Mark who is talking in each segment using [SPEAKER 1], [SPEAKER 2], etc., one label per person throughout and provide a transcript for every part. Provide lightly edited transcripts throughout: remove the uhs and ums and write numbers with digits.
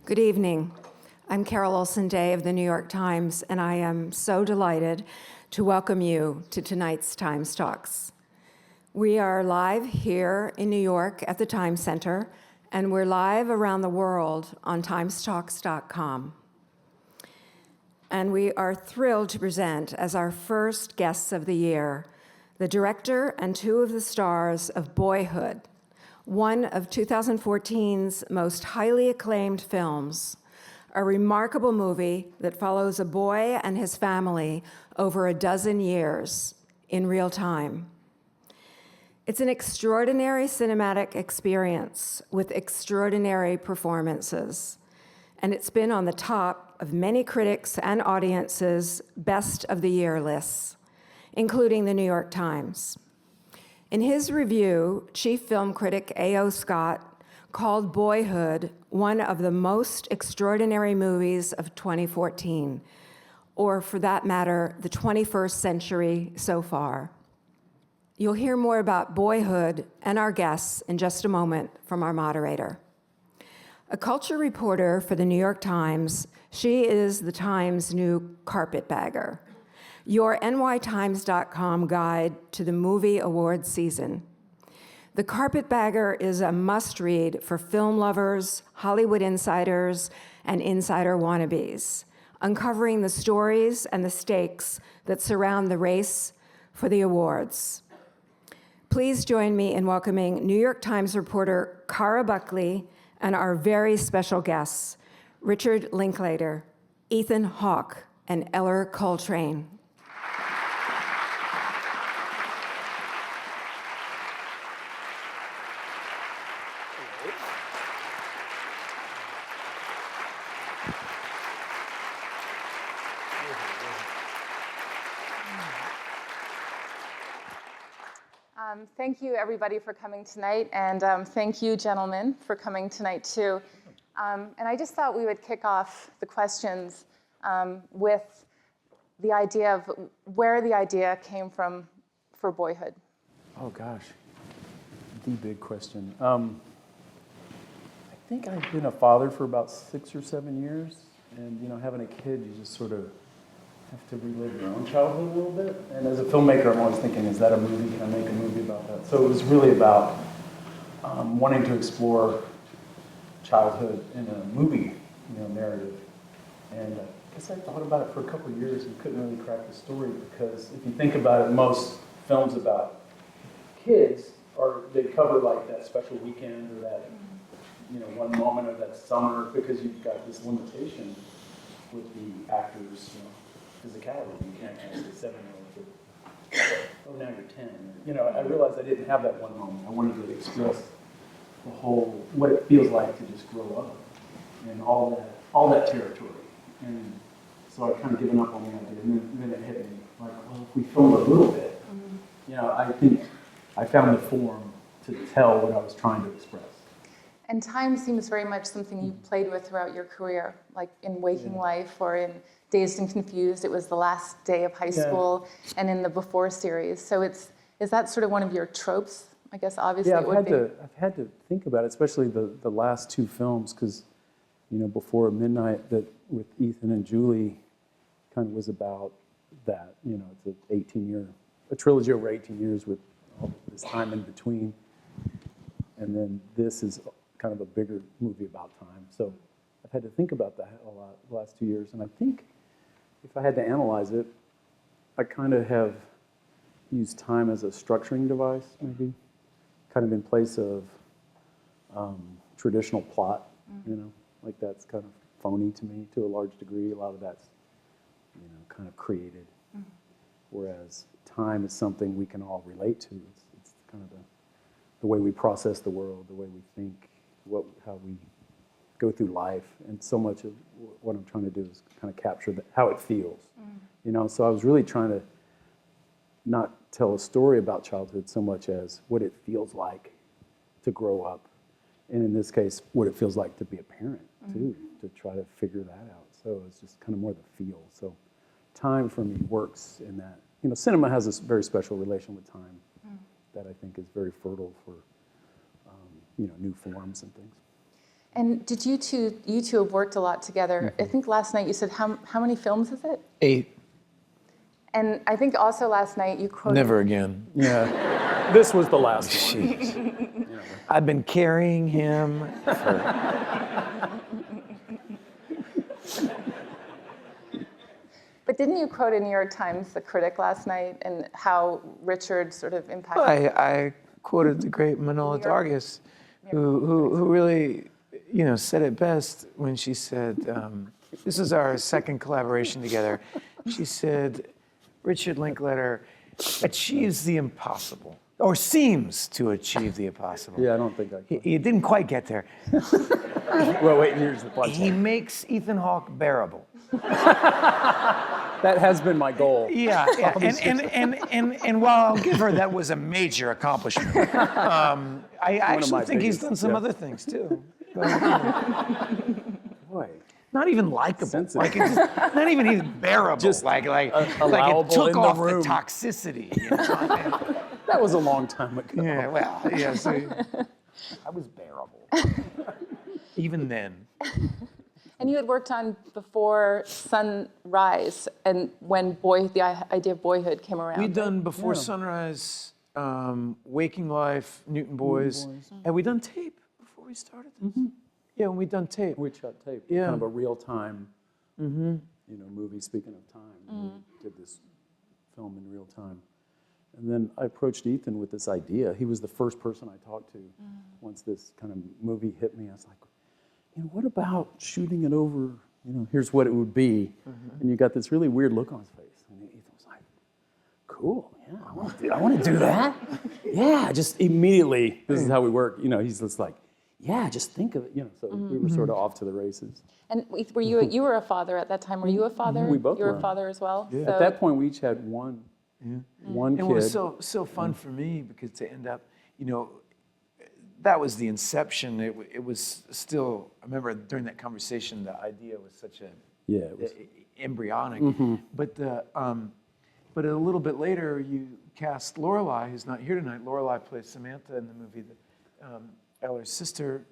[SPEAKER 1] Good evening. I'm Carol Olsen-Day of the New York Times, and I am so delighted to welcome you to tonight's TimesTalks. We are live here in New York at the Times Center, and we're live around the world on TimesTalks.com. And we are thrilled to present as our first guests of the year the director and two of the stars of Boyhood, one of 2014's most highly acclaimed films, a remarkable movie that follows a boy and his family over a dozen years in real time. It's an extraordinary cinematic experience with extraordinary performances, and it's been on the top of many critics' and audiences' best of the year lists, including the New York Times. In his review, chief film critic A.O. Scott called Boyhood one of the most extraordinary movies of 2014, or for that matter, the 21st century so far. You'll hear more about Boyhood and our guests in just a moment from our moderator. A culture reporter for the New York Times, she is the Times' new carpetbagger, your nytimes.com guide to the movie awards season. The Carpetbagger is a must-read for film lovers, Hollywood insiders, and insider wannabes, uncovering the stories and the stakes that surround the race for the awards. Please join me in welcoming New York Times reporter Cara Buckley and our very special guests, Richard Linklater, Ethan Hawke, and Ellar Coltrane.
[SPEAKER 2] Thank you, everybody, for coming tonight, and thank you, gentlemen, for coming tonight, too. And I just thought we would kick off the questions with the idea of where the idea came from for Boyhood.
[SPEAKER 3] Oh, gosh, the big question. I think I've been a father for about 6 or 7 years, and, having a kid, you just sort of have to relive your own childhood a little bit. And as a filmmaker, I'm always thinking, is that a movie? Can I make a movie about that? So it was really about wanting to explore childhood in a movie, narrative. And I guess I thought about it for a couple of years and couldn't really crack the story, because if you think about it, most films about kids they cover like that special weekend or that one moment of that summer, because you've got this limitation with the actors, physicality. You can't cast a 7-year-old kid. Oh, now you're 10. I realized I didn't have that one moment. I wanted to express the whole, what it feels like to just grow up and all that territory. And so I'd kind of given up on the idea, and then it hit me, like, well, if we film a little bit, I think I found the form to tell what I was trying to express.
[SPEAKER 2] And time seems very much something you played with throughout your career, like in Waking Life or in Dazed and Confused. It was the last day of high school, and in the Before series. So is that sort of one of your tropes? I guess obviously it would be.
[SPEAKER 3] I've had to think about it, especially the last two films, because Before Midnight, that with Ethan and Julie, kind of was about that. It's a trilogy over 18 years with all this time in between, and then this is kind of a bigger movie about time. So I've had to think about that a lot the last 2 years, and I think if I had to analyze it, I kind of have used time as a structuring device, maybe, kind of in place of traditional plot, like that's kind of phony to me to a large degree. A lot of that's, kind of created, whereas time is something we can all relate to. It's kind of the way we process the world, the way we think, how we go through life, and so much of what I'm trying to do is kind of capture how it feels, So I was really trying to not tell a story about childhood so much as what it feels like to grow up, and in this case, what it feels like to be a parent too, to try to figure that out. So it's just kind of more the feel. So time for me works in that. Cinema has a very special relation with time that I think is very fertile for new forms and things.
[SPEAKER 2] And did you two have worked a lot together? I think last night you said, how many films is it?
[SPEAKER 4] 8.
[SPEAKER 2] And I think also last night you quoted...
[SPEAKER 4] Never again.
[SPEAKER 3] Yeah. This was the last one.
[SPEAKER 4] Jeez. I've been carrying him for...
[SPEAKER 2] But didn't you quote in New York Times the critic last night and how Richard sort of impacted...
[SPEAKER 4] I quoted the great Manola Dargis, who really, said it best when she said, this is our second collaboration together. She said, Richard Linklater achieves the impossible, or seems to achieve the impossible.
[SPEAKER 3] Yeah, I don't think I could.
[SPEAKER 4] He didn't quite get there.
[SPEAKER 3] Well, wait, here's the punchline.
[SPEAKER 4] He makes Ethan Hawke bearable.
[SPEAKER 3] That has been my goal.
[SPEAKER 4] Yeah. And while I'll give her that was a major accomplishment, I actually think he's done some other things too.
[SPEAKER 3] Boy.
[SPEAKER 4] Not even likable,
[SPEAKER 3] Sensitive.
[SPEAKER 4] like it's just, not even bearable,
[SPEAKER 3] Just
[SPEAKER 4] like it
[SPEAKER 3] allowable
[SPEAKER 4] took
[SPEAKER 3] in the
[SPEAKER 4] off
[SPEAKER 3] room.
[SPEAKER 4] the toxicity.
[SPEAKER 3] That was a long time ago.
[SPEAKER 4] Yeah, well, yeah. So I was bearable, even then.
[SPEAKER 2] And you had worked on before Sunrise, and when the idea of Boyhood came around.
[SPEAKER 4] We'd done Before Sunrise, Waking Life, Newton Boys. Had we done tape before we started this? Yeah, when we'd done tape.
[SPEAKER 3] We shot tape.
[SPEAKER 4] Yeah.
[SPEAKER 3] Kind of a real time, movie. Speaking of time, we did this film in real time. And then I approached Ethan with this idea. He was the first person I talked to once this kind of movie hit me. I was like, what about shooting it over, here's what it would be. And you got this really weird look on his face. And Ethan was like, cool, yeah, I want to do that. Yeah, just immediately, this is how we work. He's just like, yeah, just think of it. So we were sort of off to the races.
[SPEAKER 2] And were you were a father at that time? Were you a father?
[SPEAKER 3] We both
[SPEAKER 2] You were
[SPEAKER 3] were.
[SPEAKER 2] a father as well?
[SPEAKER 3] Yeah.
[SPEAKER 2] So,
[SPEAKER 3] At that point, we each had one kid.
[SPEAKER 4] It was so fun for me because to end up, that was the inception. It was still, I remember during that conversation, the idea was such
[SPEAKER 3] it was
[SPEAKER 4] embryonic. But but a little bit later, you cast Lorelai, who's not here tonight. Lorelai plays Samantha in the movie, Ellar's sister,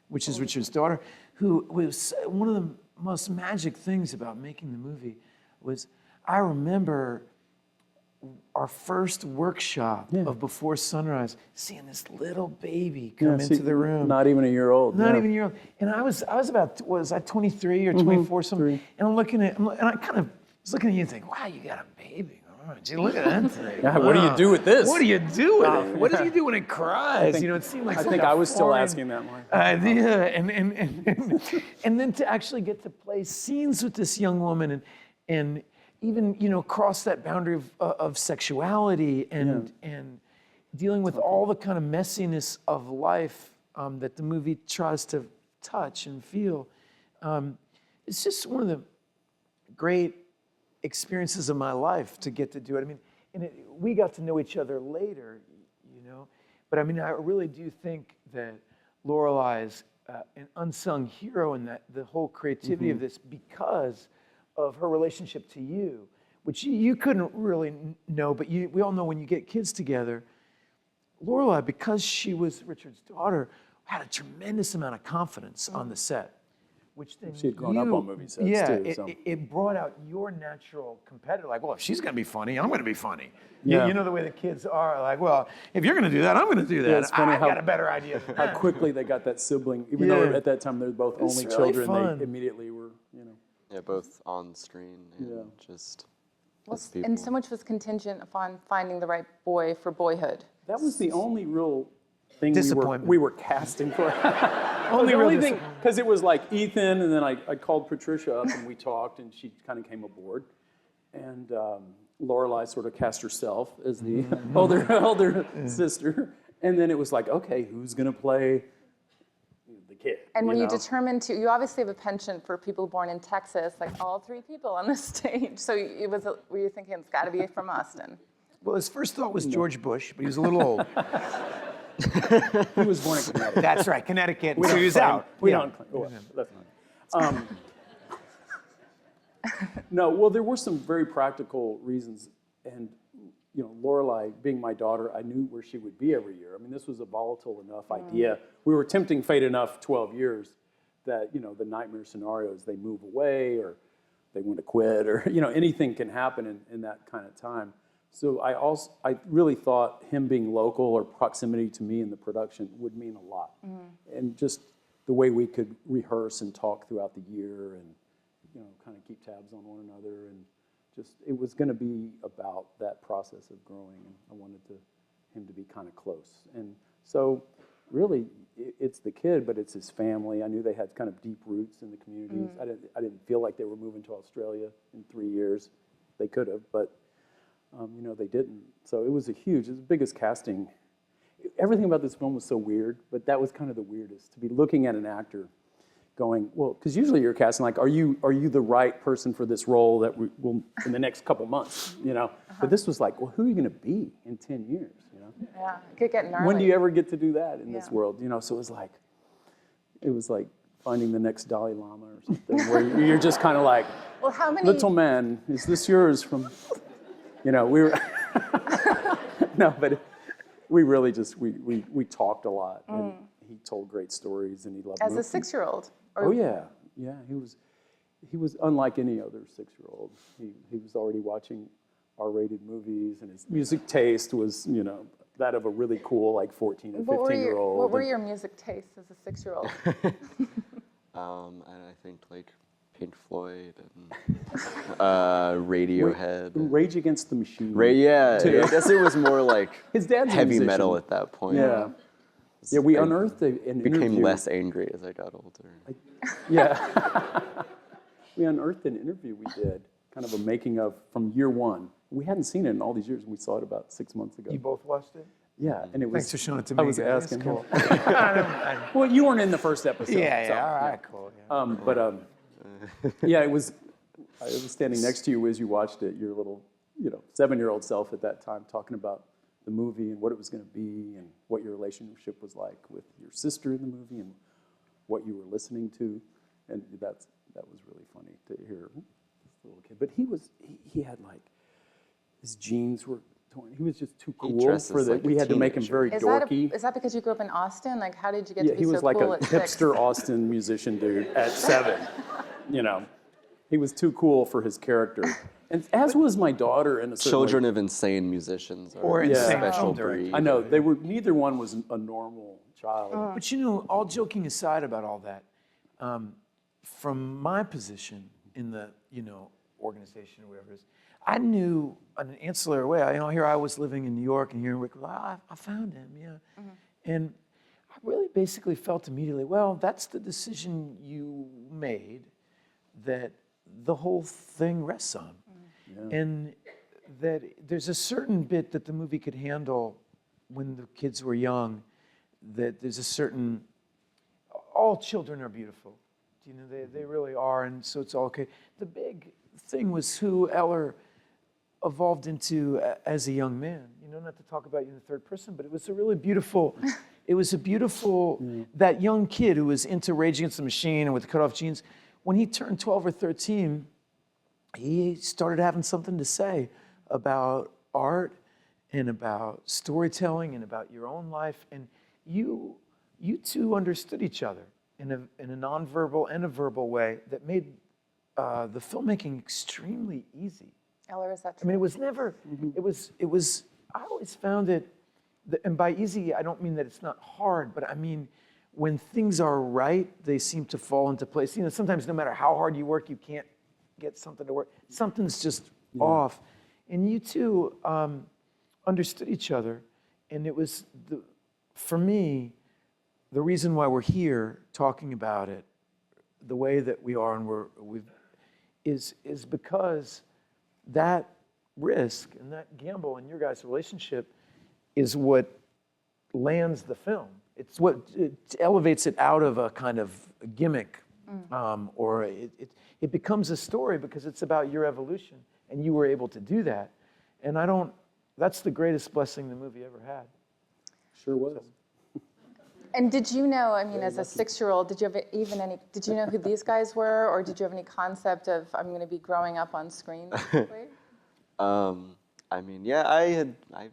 [SPEAKER 4] which is Richard's daughter, who was one of the most magic things about making the movie was I remember our first workshop of Before Sunrise, seeing this little baby come into the room.
[SPEAKER 3] Not even a year old.
[SPEAKER 4] Not even a year old. And I was about, was I 23 or 24 something? And I'm looking at, and I kind of was looking at you and thinking, wow, you got a baby. Oh, gee, look at that thing.
[SPEAKER 3] Yeah, what do you do with this?
[SPEAKER 4] What do you do with it? What do you do when it cries? It seemed like
[SPEAKER 3] I think I was still asking that, Mike.
[SPEAKER 4] Yeah, and then to actually get to play scenes with this young woman and even cross that boundary of sexuality and dealing with all the kind of messiness of life that the movie tries to touch and feel. It's just one of the great experiences of my life to get to do it. I mean, we got to know each other later, but I mean, I really do think that Lorelai is an unsung hero in that the whole creativity of this because of her relationship to you, which you couldn't really know, but we all know when you get kids together, Lorelai, because she was Richard's daughter, had a tremendous amount of confidence on the set. Which then
[SPEAKER 3] She had grown up on movie sets too. So.
[SPEAKER 4] It brought out your natural competitor. Like, well, if she's going to be funny, I'm going to be funny.
[SPEAKER 3] Yeah.
[SPEAKER 4] You know the way the kids are. Like, well, if you're going to do that, I'm going to do that.
[SPEAKER 3] Yeah, it's funny
[SPEAKER 4] I've got a better idea than
[SPEAKER 3] how
[SPEAKER 4] that.
[SPEAKER 3] quickly they got that sibling. Even though at that time they were both only
[SPEAKER 4] really
[SPEAKER 3] children,
[SPEAKER 4] fun.
[SPEAKER 3] they immediately were,
[SPEAKER 5] Yeah, both on screen and just as people.
[SPEAKER 2] and so much was contingent upon finding the right boy for Boyhood.
[SPEAKER 3] That was the only real thing
[SPEAKER 4] Disappointment.
[SPEAKER 3] we were casting for. The only thing, because it was like Ethan, and then I called Patricia up and we talked, and she kind of came aboard. And Lorelai sort of cast herself as the older sister. And then it was like, okay, who's going to play the kid?
[SPEAKER 2] And when you determined to, you obviously have a penchant for people born in Texas, like all 3 people on the stage. So were you thinking it's got to be from Austin?
[SPEAKER 4] Well, his first thought was George Bush, but he was a little old.
[SPEAKER 3] He was born in Connecticut.
[SPEAKER 4] That's right, Connecticut.
[SPEAKER 3] We
[SPEAKER 4] So he was
[SPEAKER 3] claim-
[SPEAKER 4] out.
[SPEAKER 3] We
[SPEAKER 4] Yeah.
[SPEAKER 3] don't claim. Well, that's not. No, well, there were some very practical reasons, and Lorelai being my daughter, I knew where she would be every year. I mean, this was a volatile enough idea. We were tempting fate enough 12 years that, the nightmare scenarios, they move away or they want to quit or, anything can happen in that kind of time. So I really thought him being local or proximity to me in the production would mean a lot. And just the way we could rehearse and talk throughout the year and, kind of keep tabs on one another and just, it was going to be about that process of growing, and I wanted him to be kind of close. And so really, it's the kid, but it's his family. I knew they had kind of deep roots in the communities. I didn't feel like they were moving to Australia in 3 years. They could have, but they didn't. So it was the biggest casting. Everything about this film was so weird, but that was kind of the weirdest, to be looking at an actor going, well, because usually you're casting like, are you the right person for this role that we will in the next couple months, But this was like, well, who are you going to be in 10 years,
[SPEAKER 2] Yeah, it could get gnarly.
[SPEAKER 3] When do you ever get to do that in this world, So it was like finding the next Dalai Lama or something, where you're just kind of like,
[SPEAKER 2] well, how many...
[SPEAKER 3] little man, is this yours from, we were, no, but we really just, we talked a lot, and he told great stories, and he loved
[SPEAKER 2] As
[SPEAKER 3] movies.
[SPEAKER 2] a 6-year-old? Or...
[SPEAKER 3] Oh, yeah, he was unlike any other 6-year-old. He was already watching R-rated movies, and his music taste was, that of a really cool, like 14 or 15-year-old.
[SPEAKER 2] What were your music tastes as a 6-year-old?
[SPEAKER 5] And I think like Pink Floyd and Radiohead.
[SPEAKER 3] Rage Against the Machine.
[SPEAKER 5] Yeah, I guess it was more like
[SPEAKER 3] his dad's a
[SPEAKER 5] heavy
[SPEAKER 3] musician.
[SPEAKER 5] metal at that point.
[SPEAKER 3] Yeah. Yeah, we unearthed an interview.
[SPEAKER 5] Became less angry as I got older.
[SPEAKER 3] Yeah. We unearthed an interview we did, kind of a making of from year one. We hadn't seen it in all these years, and we saw it about 6 months ago.
[SPEAKER 4] You both watched it?
[SPEAKER 3] Yeah, and it was.
[SPEAKER 4] Thanks for showing it to me.
[SPEAKER 3] I was
[SPEAKER 4] guys.
[SPEAKER 3] asking
[SPEAKER 4] Cool.
[SPEAKER 3] him. Well, you weren't in the first episode.
[SPEAKER 4] All right, cool. Yeah.
[SPEAKER 3] Yeah, it was. I was standing next to you as you watched it. Your little, 7-year-old self at that time, talking about the movie and what it was going to be, and what your relationship was like with your sister in the movie, and what you were listening to, and that was really funny to hear this little kid. But he had like his jeans were torn. He was just too cool for that.
[SPEAKER 5] Like
[SPEAKER 3] We had to make him very dorky.
[SPEAKER 2] Is that because you grew up in Austin? Like, how did you get to be
[SPEAKER 3] he was
[SPEAKER 2] so
[SPEAKER 3] like
[SPEAKER 2] cool
[SPEAKER 3] a
[SPEAKER 2] at 6?
[SPEAKER 3] hipster Austin musician dude at 7. He was too cool for his character, and as was my daughter. In a certain
[SPEAKER 5] Children
[SPEAKER 3] way.
[SPEAKER 5] of insane musicians
[SPEAKER 4] Or
[SPEAKER 5] are
[SPEAKER 4] insane
[SPEAKER 5] a special
[SPEAKER 4] film directors.
[SPEAKER 5] breed.
[SPEAKER 3] I know neither one was a normal child.
[SPEAKER 4] But all joking aside about all that, from my position in the organization or whatever it is, I knew in an ancillary way. Here I was living in New York, and here in Rick, I found him, and I really basically felt immediately, well, that's the decision you made that the whole thing rests on, and that there's a certain bit that the movie could handle when the kids were young. That there's a certain, all children are beautiful, they really are, and so it's all okay. The big thing was who Ellar evolved into as a young man. Not to talk about you in the third person, but it was a really beautiful, that young kid who was into Rage Against the Machine and with the cut-off jeans. When he turned 12 or 13, he started having something to say about art and about storytelling and about your own life. And you two understood each other in a nonverbal and a verbal way that made the filmmaking extremely easy.
[SPEAKER 2] Ellar, is that true?
[SPEAKER 4] I mean, it was never, it was, I always found it, and by easy, I don't mean that it's not hard, but I mean, when things are right, they seem to fall into place. Sometimes no matter how hard you work, you can't get something to work. Something's just off. And you two understood each other, and it was, for me, the reason why we're here talking about it the way that we are and is because that risk and that gamble in your guys' relationship is what lands the film. It's what it elevates it out of a kind of a gimmick, or it becomes a story because it's about your evolution, and you were able to do that. And that's the greatest blessing the movie ever had.
[SPEAKER 3] Sure was.
[SPEAKER 2] And did you know, as a 6-year-old, did you know who these guys were, or did you have any concept of, I'm going to be growing up on screen, basically?
[SPEAKER 5] I mean, yeah, I don't know.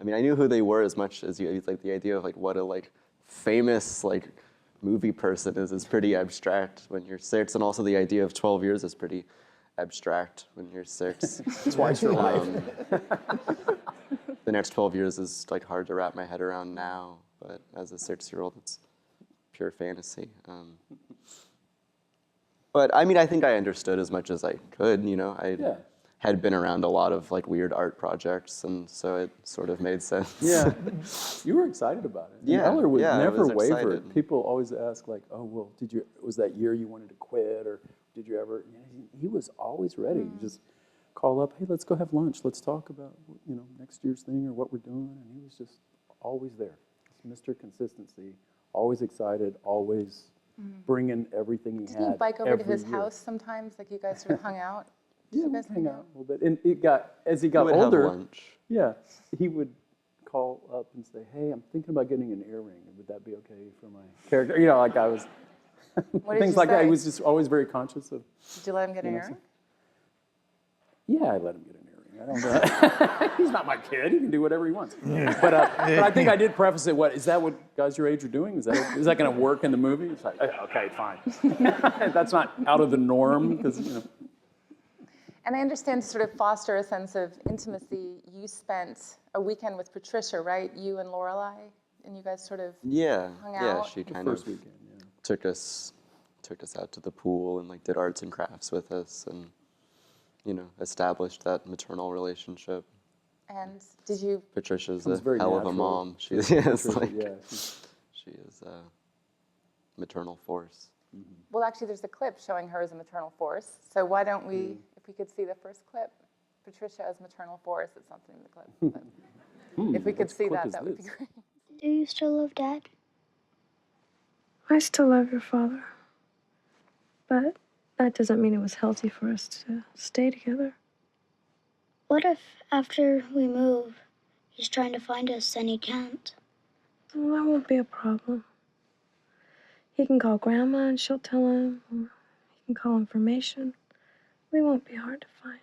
[SPEAKER 5] I mean, I knew who they were as much as you, like the idea of like what a like famous like movie person is pretty abstract when you're 6, and also the idea of 12 years is pretty abstract when you're 6.
[SPEAKER 3] Twice your life.
[SPEAKER 5] The next 12 years is like hard to wrap my head around now, but as a 6-year-old, it's pure fantasy. But I mean, I think I understood as much as I could, you know. I had been around a lot of like weird art projects, and so it sort of made sense.
[SPEAKER 3] Yeah, you were excited about it.
[SPEAKER 5] Yeah,
[SPEAKER 3] and Ellar was
[SPEAKER 5] yeah, I
[SPEAKER 3] never
[SPEAKER 5] was
[SPEAKER 3] wavered.
[SPEAKER 5] excited.
[SPEAKER 3] People always ask like, "Oh, well, was that year you wanted to quit, or did you ever?" He was always ready. You just call up, "Hey, let's go have lunch. Let's talk about next year's thing or what we're doing," and he was just always there. Mr. Consistency, always excited, always bringing everything he had.
[SPEAKER 2] Did you bike over to
[SPEAKER 3] every
[SPEAKER 2] his
[SPEAKER 3] year.
[SPEAKER 2] house sometimes? Like you guys sort of hung out?
[SPEAKER 3] Yeah,
[SPEAKER 2] you
[SPEAKER 3] we'd
[SPEAKER 2] guys
[SPEAKER 3] hang out a little bit. And as he got
[SPEAKER 5] We would have
[SPEAKER 3] older,
[SPEAKER 5] lunch.
[SPEAKER 3] yeah, he would call up and say, "Hey, I'm thinking about getting an earring. Would that be okay for my character?" You know, like I was,
[SPEAKER 2] What did
[SPEAKER 3] things
[SPEAKER 2] you
[SPEAKER 3] like that.
[SPEAKER 2] say?
[SPEAKER 3] He was just always very conscious of.
[SPEAKER 2] Did you let him get an
[SPEAKER 3] know,
[SPEAKER 2] earring?
[SPEAKER 3] Yeah, I let him get an earring. He's not my kid. He can do whatever he wants. But I think I did preface it. Is that what guys your age are doing? Is that going to work in the movie? It's like, okay, fine. That's not out of the norm because
[SPEAKER 2] And I understand to sort of foster a sense of intimacy, you spent a weekend with Patricia, right? You and Lorelai, and you guys sort of hung out.
[SPEAKER 5] She kind
[SPEAKER 3] first
[SPEAKER 5] of
[SPEAKER 3] weekend. Yeah.
[SPEAKER 5] took us out to the pool and like did arts and crafts with us, and established that maternal relationship.
[SPEAKER 2] And did you?
[SPEAKER 5] Patricia's
[SPEAKER 3] Comes
[SPEAKER 5] a
[SPEAKER 3] very
[SPEAKER 5] hell of a
[SPEAKER 3] natural.
[SPEAKER 5] mom. She is like she is a maternal force.
[SPEAKER 2] Well, actually, there's a clip showing her as a maternal force. So why don't we, if we could see the first clip, Patricia as maternal force. It's something in the clip. But if we could see that, that would be great.
[SPEAKER 6] Do you still love Dad?
[SPEAKER 7] I still love your father. But that doesn't mean it was healthy for us to stay together.
[SPEAKER 6] What if after we move, he's trying to find us and he can't?
[SPEAKER 7] Well, that won't be a problem. He can call Grandma and she'll tell him, or he can call information. We won't be hard to find.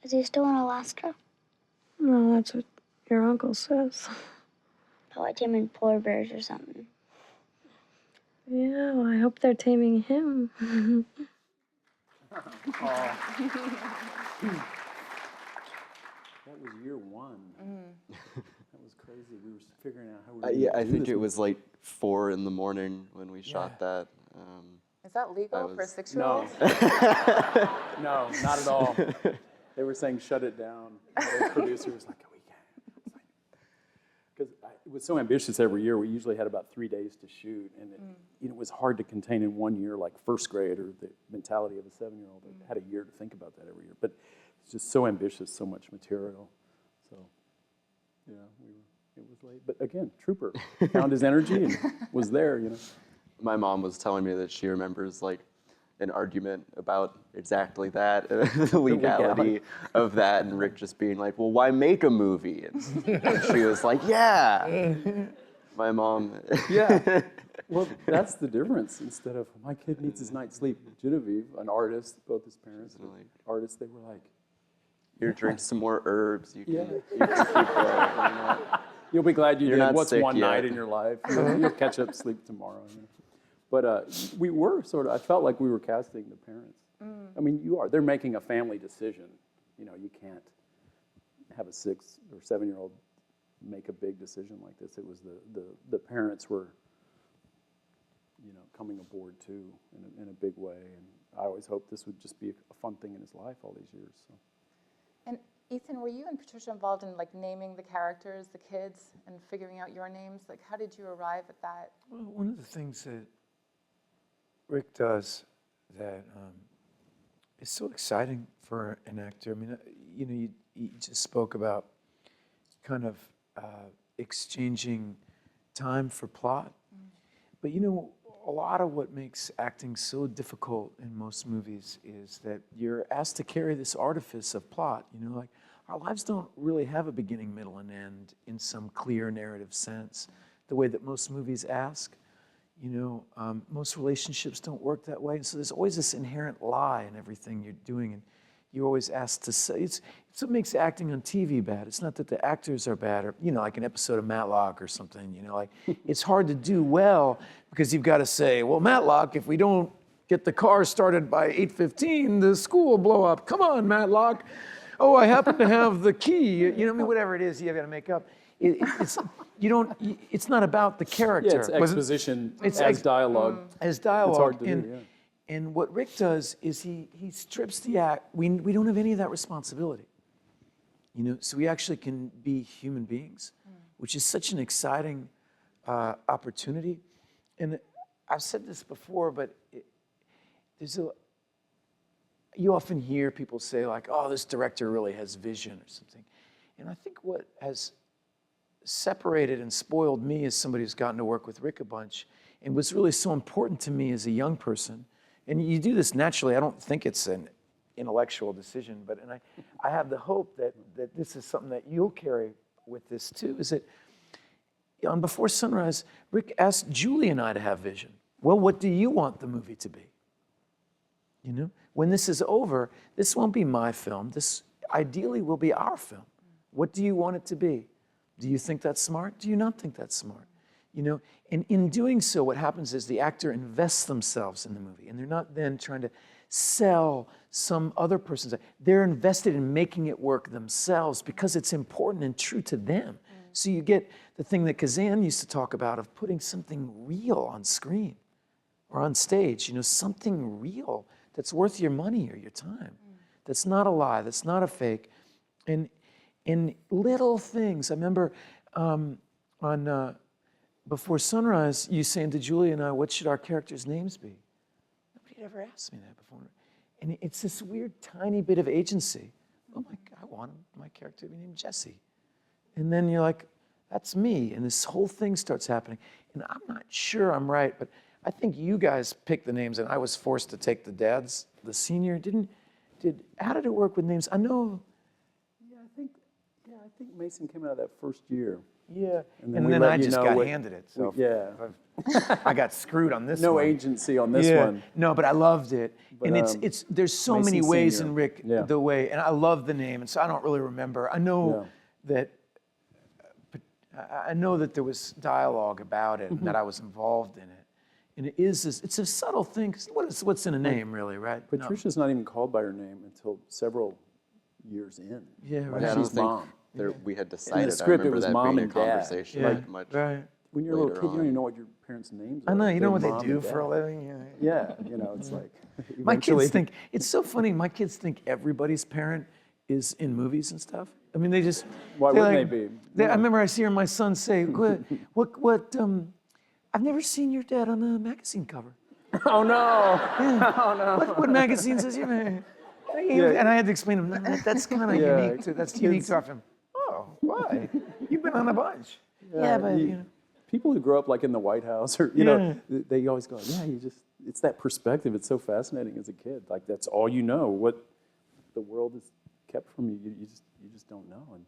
[SPEAKER 6] Is he still in Alaska?
[SPEAKER 7] No, that's what your uncle says.
[SPEAKER 6] Probably taming polar bears or something.
[SPEAKER 7] Yeah, well, I hope they're taming him.
[SPEAKER 3] That was year one. That was crazy. We were figuring out how we were
[SPEAKER 5] Yeah,
[SPEAKER 3] gonna
[SPEAKER 5] I
[SPEAKER 3] do
[SPEAKER 5] think
[SPEAKER 3] this.
[SPEAKER 5] it was like 4 a.m. when we shot that.
[SPEAKER 2] Is that legal for a
[SPEAKER 5] was-
[SPEAKER 2] 6-year-old?
[SPEAKER 3] No, not at all. They were saying shut it down. The producer was like, we can't. Because it was so ambitious every year. We usually had about 3 days to shoot, and it was hard to contain in 1 year, like first grade or the mentality of a 7-year-old. I had a year to think about that every year. But it's just so ambitious, so much material. So, yeah, it was late. But again, Trooper found his energy and was there,
[SPEAKER 5] My mom was telling me that she remembers like an argument about exactly that, the legality of that, and Rick just being like, well, why make a movie? And she was like, yeah. My mom.
[SPEAKER 3] Yeah. Well, that's the difference. Instead of, my kid needs his night's sleep, Genevieve, an artist, both his parents were artists, they were like,
[SPEAKER 5] Here, drink some more herbs. You can,
[SPEAKER 3] Yeah.
[SPEAKER 5] you can keep going.
[SPEAKER 3] you'll be glad you
[SPEAKER 5] You're
[SPEAKER 3] did.
[SPEAKER 5] not
[SPEAKER 3] What's
[SPEAKER 5] sick
[SPEAKER 3] one
[SPEAKER 5] yet.
[SPEAKER 3] night in your life? You'll catch up sleep tomorrow. But we were sort of, I felt like we were casting the parents. I mean, they're making a family decision. You can't have a 6 or 7-year-old make a big decision like this. It was the parents were, coming aboard too in a big way. And I always hoped this would just be a fun thing in his life all these years. So.
[SPEAKER 2] And Ethan, were you and Patricia involved in like naming the characters, the kids, and figuring out your names? Like, how did you arrive at that?
[SPEAKER 4] Well, one of the things that Rick does that is so exciting for an actor. I mean, you just spoke about kind of exchanging time for plot. But a lot of what makes acting so difficult in most movies is that you're asked to carry this artifice of plot. Like our lives don't really have a beginning, middle, and end in some clear narrative sense, the way that most movies ask. Most relationships don't work that way. So there's always this inherent lie in everything you're doing. And you're always asked to say, it's what makes acting on TV bad. It's not that the actors are bad, or, like an episode of Matlock or something, like, it's hard to do well because you've got to say, well, Matlock, if we don't get the car started by 8:15, the school will blow up. Come on, Matlock. Oh, I happen to have the key. Whatever it is, you got to make up. It's not about the character.
[SPEAKER 3] Yeah, it's exposition as dialogue.
[SPEAKER 4] As dialogue.
[SPEAKER 3] It's hard to do, yeah.
[SPEAKER 4] And what Rick does is he strips the act. We don't have any of that responsibility. So we actually can be human beings, which is such an exciting opportunity. And I've said this before, but you often hear people say like, oh, this director really has vision or something. And I think what has separated and spoiled me as somebody who's gotten to work with Rick a bunch, and what's really so important to me as a young person, and you do this naturally, I don't think it's an intellectual decision, but I have the hope that this is something that you'll carry with this too, is that on Before Sunrise, Rick asked Julie and I to have vision. Well, what do you want the movie to be? When this is over, this won't be my film. This ideally will be our film. What do you want it to be? Do you think that's smart? Do you not think that's smart? And in doing so, what happens is the actor invests themselves in the movie, and they're not then trying to sell some other person's. They're invested in making it work themselves because it's important and true to them. So you get the thing that Kazan used to talk about of putting something real on screen or on stage, something real that's worth your money or your time. That's not a lie, that's not a fake. And in little things, I remember on Before Sunrise, you saying to Julie and I, what should our characters' names be? Nobody had ever asked me that before. And it's this weird tiny bit of agency. Oh my God, I want my character to be named Jesse. And then you're like, that's me. And this whole thing starts happening. And I'm not sure I'm right, but I think you guys picked the names and I was forced to take the dad's, the senior. How did it work with names? I know.
[SPEAKER 3] I think Mason came out of that first year.
[SPEAKER 4] Yeah.
[SPEAKER 3] And then
[SPEAKER 4] I just got handed it. So
[SPEAKER 3] yeah.
[SPEAKER 4] I got screwed on this
[SPEAKER 3] No
[SPEAKER 4] one.
[SPEAKER 3] agency on this one.
[SPEAKER 4] No, but I loved it.
[SPEAKER 3] But,
[SPEAKER 4] and there's so
[SPEAKER 3] Mason
[SPEAKER 4] many ways
[SPEAKER 3] Senior.
[SPEAKER 4] in Rick,
[SPEAKER 3] Yeah.
[SPEAKER 4] the way, and I love the name, and so I don't really remember. I know that there was dialogue about it and that I was involved in it. And it's a subtle thing, because what's in a name, really, right?
[SPEAKER 3] Patricia's not even called by her name until several years in.
[SPEAKER 4] Yeah, right.
[SPEAKER 5] I don't
[SPEAKER 3] She's
[SPEAKER 5] think
[SPEAKER 3] mom.
[SPEAKER 5] we had decided.
[SPEAKER 3] script,
[SPEAKER 5] I
[SPEAKER 3] it
[SPEAKER 5] remember
[SPEAKER 3] was
[SPEAKER 5] that
[SPEAKER 3] mom
[SPEAKER 5] being
[SPEAKER 3] and
[SPEAKER 5] a
[SPEAKER 3] dad.
[SPEAKER 5] conversation.
[SPEAKER 4] Yeah,
[SPEAKER 5] much
[SPEAKER 4] right.
[SPEAKER 3] When you're a little
[SPEAKER 5] later
[SPEAKER 3] kid, you don't
[SPEAKER 5] on.
[SPEAKER 3] even know what your parents' names are.
[SPEAKER 4] I know, you know what
[SPEAKER 3] They're
[SPEAKER 4] they
[SPEAKER 3] mom
[SPEAKER 4] do
[SPEAKER 3] and
[SPEAKER 4] for a
[SPEAKER 3] dad.
[SPEAKER 4] living.
[SPEAKER 3] Yeah, it's like
[SPEAKER 4] My kids
[SPEAKER 3] eventually-
[SPEAKER 4] think, it's so funny, my kids think everybody's parent is in movies and stuff. I mean, they just.
[SPEAKER 3] Why
[SPEAKER 4] they're
[SPEAKER 3] wouldn't they be?
[SPEAKER 4] I remember I hear my son say, what, I've never seen your dad on a magazine cover.
[SPEAKER 3] Oh no!
[SPEAKER 4] Oh no! What magazine says you? And I had to explain to him that's kind of unique. That's unique to our film. Oh, why? You've been on a bunch. Yeah, but
[SPEAKER 3] people who grow up like in the White House, or they always go, it's that perspective. It's so fascinating as a kid. Like that's all you know. What the world has kept from you, you just don't know. And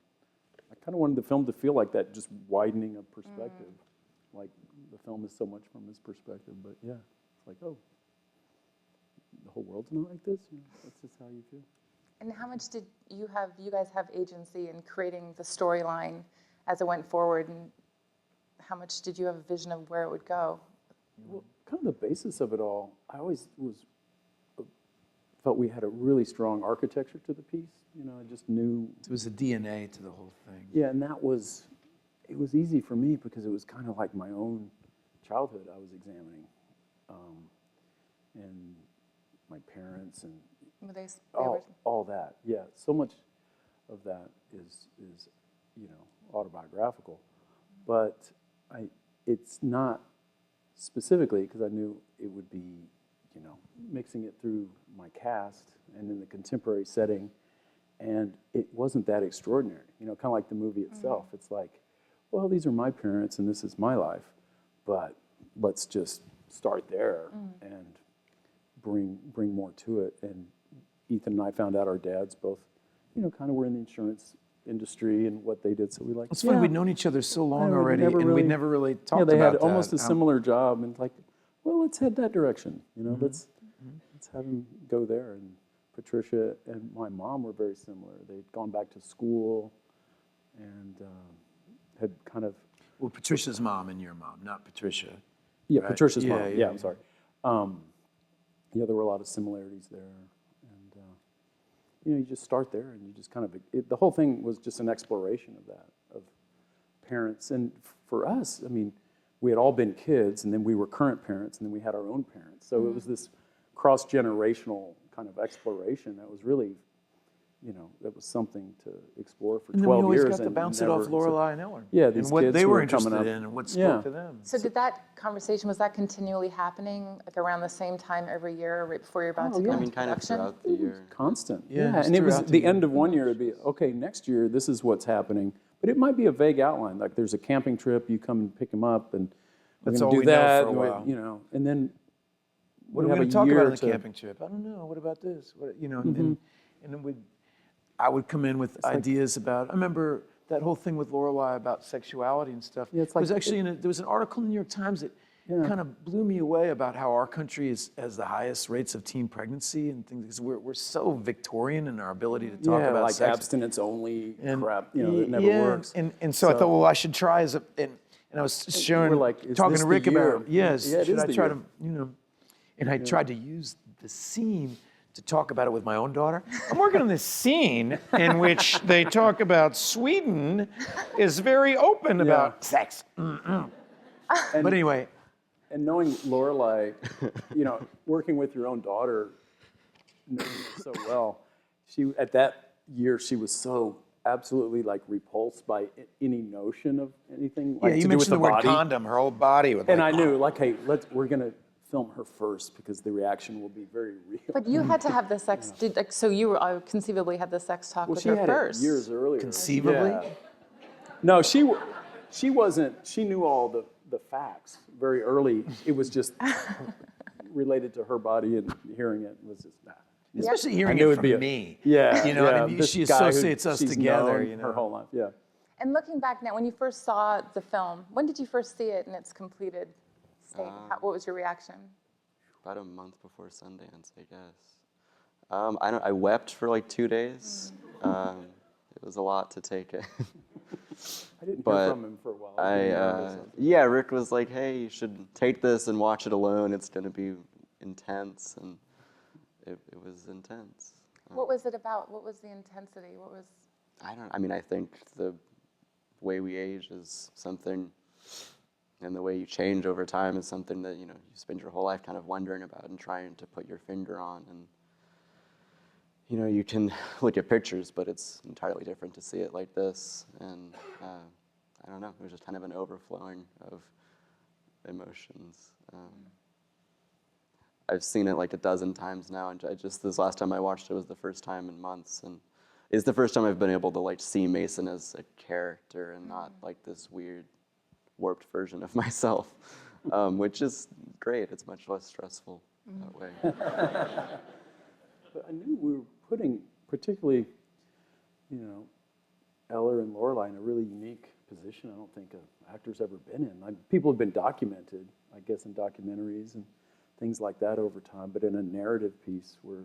[SPEAKER 3] I kind of wanted the film to feel like that, just widening of perspective. Like the film is so much from his perspective, but yeah. Like, oh, the whole world's not like this? That's just how you feel.
[SPEAKER 2] And how much did you guys have agency in creating the storyline as it went forward? And how much did you have a vision of where it would go?
[SPEAKER 3] Well, kind of the basis of it all, I always felt we had a really strong architecture to the piece. I just knew.
[SPEAKER 4] It was a DNA to the whole thing.
[SPEAKER 3] Yeah, and it was easy for me because it was kind of like my own childhood I was examining. And my parents and all that. Yeah, so much of that is autobiographical, but it's not specifically because I knew it would be mixing it through my cast and in the contemporary setting, and it wasn't that extraordinary. Kind of like the movie itself. It's like, well, these are my parents and this is my life, but let's just start there and bring more to it. And Ethan and I found out our dads both, kind of were in the insurance industry and what they did. So we like.
[SPEAKER 4] It's funny, we'd known each other so long already, and we'd never really talked about
[SPEAKER 3] that.
[SPEAKER 4] that.
[SPEAKER 3] They had almost a similar job, and like, well, let's head that direction. Let's have him go there. And Patricia and my mom were very similar. They'd gone back to school and had kind of...
[SPEAKER 4] Well, Patricia's mom and your mom, not Patricia.
[SPEAKER 3] Yeah,
[SPEAKER 4] right?
[SPEAKER 3] Patricia's
[SPEAKER 4] Yeah,
[SPEAKER 3] mom.
[SPEAKER 4] yeah,
[SPEAKER 3] Yeah,
[SPEAKER 4] yeah.
[SPEAKER 3] I'm sorry. Yeah, there were a lot of similarities there. And, you just start there and you just kind of... the whole thing was just an exploration of that, of parents. And for us, I mean, we had all been kids, and then we were current parents, and then we had our own parents. So it was this cross-generational kind of exploration that was really, that was something to explore for 12 years.
[SPEAKER 4] And then we always got to bounce it off Lorelai and Ellar.
[SPEAKER 3] Yeah, these
[SPEAKER 4] and what
[SPEAKER 3] kids
[SPEAKER 4] they
[SPEAKER 3] who
[SPEAKER 4] were
[SPEAKER 3] were
[SPEAKER 4] interested
[SPEAKER 3] coming up.
[SPEAKER 4] in and what spoke to them.
[SPEAKER 2] So did that conversation, was that continually happening like around the same time every year, right before you're about to go
[SPEAKER 5] I
[SPEAKER 2] into
[SPEAKER 5] mean, kind of
[SPEAKER 2] production?
[SPEAKER 5] throughout the year.
[SPEAKER 3] Constant.
[SPEAKER 4] Yeah,
[SPEAKER 3] Yeah,
[SPEAKER 4] just
[SPEAKER 3] and it was
[SPEAKER 4] throughout the
[SPEAKER 3] the
[SPEAKER 4] year.
[SPEAKER 3] end of one year, it'd be, okay, next year, this is what's happening. But it might be a vague outline, like there's a camping trip, you come and pick them up, and we're
[SPEAKER 4] That's
[SPEAKER 3] gonna
[SPEAKER 4] all
[SPEAKER 3] do
[SPEAKER 4] we know
[SPEAKER 3] that,
[SPEAKER 4] for a
[SPEAKER 3] and
[SPEAKER 4] while.
[SPEAKER 3] and then
[SPEAKER 4] What are we
[SPEAKER 3] have
[SPEAKER 4] going
[SPEAKER 3] a
[SPEAKER 4] to talk
[SPEAKER 3] year
[SPEAKER 4] about on the
[SPEAKER 3] to-
[SPEAKER 4] camping trip? I don't know. What about this? And then I would come in with ideas about. I remember that whole thing with Lorelai about sexuality and stuff.
[SPEAKER 3] Yeah, it's
[SPEAKER 4] it was
[SPEAKER 3] like-
[SPEAKER 4] actually there was an article in the New York Times that kind of blew me away about how our country has the highest rates of teen pregnancy and things. Because we're so Victorian in our ability to talk about
[SPEAKER 3] like
[SPEAKER 4] sex.
[SPEAKER 3] abstinence only
[SPEAKER 4] And
[SPEAKER 3] crap, that never
[SPEAKER 4] yeah,
[SPEAKER 3] works.
[SPEAKER 4] And so I thought, well, I should try and I was sharing,
[SPEAKER 3] we're like, is
[SPEAKER 4] talking
[SPEAKER 3] this
[SPEAKER 4] to
[SPEAKER 3] the
[SPEAKER 4] Rick
[SPEAKER 3] year?
[SPEAKER 4] about, yes,
[SPEAKER 3] Yeah, it
[SPEAKER 4] should
[SPEAKER 3] is
[SPEAKER 4] I
[SPEAKER 3] the
[SPEAKER 4] try
[SPEAKER 3] year.
[SPEAKER 4] to, and I tried to use the scene to talk about it with my own daughter. I'm working on this scene in which they talk about Sweden is very open about sex. But anyway,
[SPEAKER 3] And knowing Lorelai, working with your own daughter, knowing her so well, at that year she was so absolutely like repulsed by any notion of anything like
[SPEAKER 4] yeah, you
[SPEAKER 3] to do with
[SPEAKER 4] mentioned the word
[SPEAKER 3] body.
[SPEAKER 4] condom, her whole body. With
[SPEAKER 3] And I knew, like, hey, we're gonna film her first because the reaction will be very real.
[SPEAKER 2] But you had to have the sex, so you were conceivably had the sex talk with
[SPEAKER 3] she
[SPEAKER 2] her
[SPEAKER 3] had
[SPEAKER 2] first.
[SPEAKER 3] it years earlier.
[SPEAKER 4] Conceivably?
[SPEAKER 3] Yeah. No, she wasn't. She knew all the facts very early. It was just related to her body, and hearing it was just that.
[SPEAKER 4] Especially
[SPEAKER 3] I
[SPEAKER 4] hearing
[SPEAKER 3] knew
[SPEAKER 4] it
[SPEAKER 3] it'd be
[SPEAKER 4] from
[SPEAKER 3] a-
[SPEAKER 4] me.
[SPEAKER 3] Yeah,
[SPEAKER 4] and
[SPEAKER 3] this
[SPEAKER 4] she
[SPEAKER 3] guy who
[SPEAKER 4] associates us
[SPEAKER 3] she's
[SPEAKER 4] together.
[SPEAKER 3] known her whole life. Yeah.
[SPEAKER 2] And looking back now, when you first saw the film, when did you first see it in its completed state? What was your reaction?
[SPEAKER 5] About a month before Sundance, I guess. I wept for like 2 days. It was a lot to take in.
[SPEAKER 3] I didn't
[SPEAKER 5] But
[SPEAKER 3] hear from him for a while.
[SPEAKER 5] Rick was like, hey, you should take this and watch it alone. It's going to be intense. And it was intense.
[SPEAKER 2] What was it about? What was the intensity? What was...
[SPEAKER 5] I think the way we age is something, and the way you change over time is something that, you spend your whole life kind of wondering about and trying to put your finger on. And, you can look at pictures, but it's entirely different to see it like this. And I don't know, it was just kind of an overflowing of emotions. I've seen it like a dozen times now, and this last time I watched it was the first time in months, and it's the first time I've been able to like see Mason as a character and not like this weird, warped version of myself, which is great. It's much less stressful that way.
[SPEAKER 3] But I knew we were putting, particularly, Ellar and Lorelai in a really unique position. I don't think an actor's ever been in. People have been documented, I guess, in documentaries and things like that over time. But in a narrative piece, where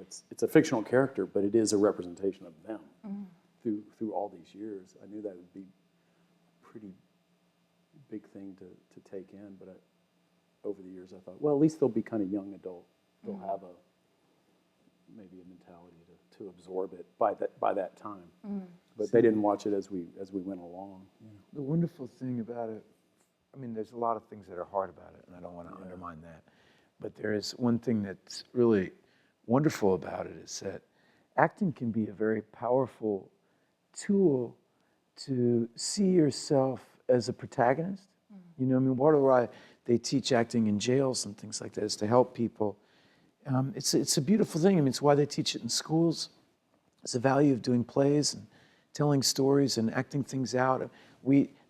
[SPEAKER 3] it's a fictional character, but it is a representation of them through all these years. I knew that would be a pretty big thing to take in. But over the years, I thought, well, at least they'll be kind of young adult. They'll have maybe a mentality to absorb it by that time. But they didn't watch it as we went along.
[SPEAKER 4] The wonderful thing about it, there's a lot of things that are hard about it, and I don't want to undermine that. But there is one thing that's really wonderful about it is that acting can be a very powerful tool to see yourself as a protagonist. Part of why they teach acting in jails and things like that is to help people. It's a beautiful thing. It's why they teach it in schools. It's the value of doing plays and telling stories and acting things out.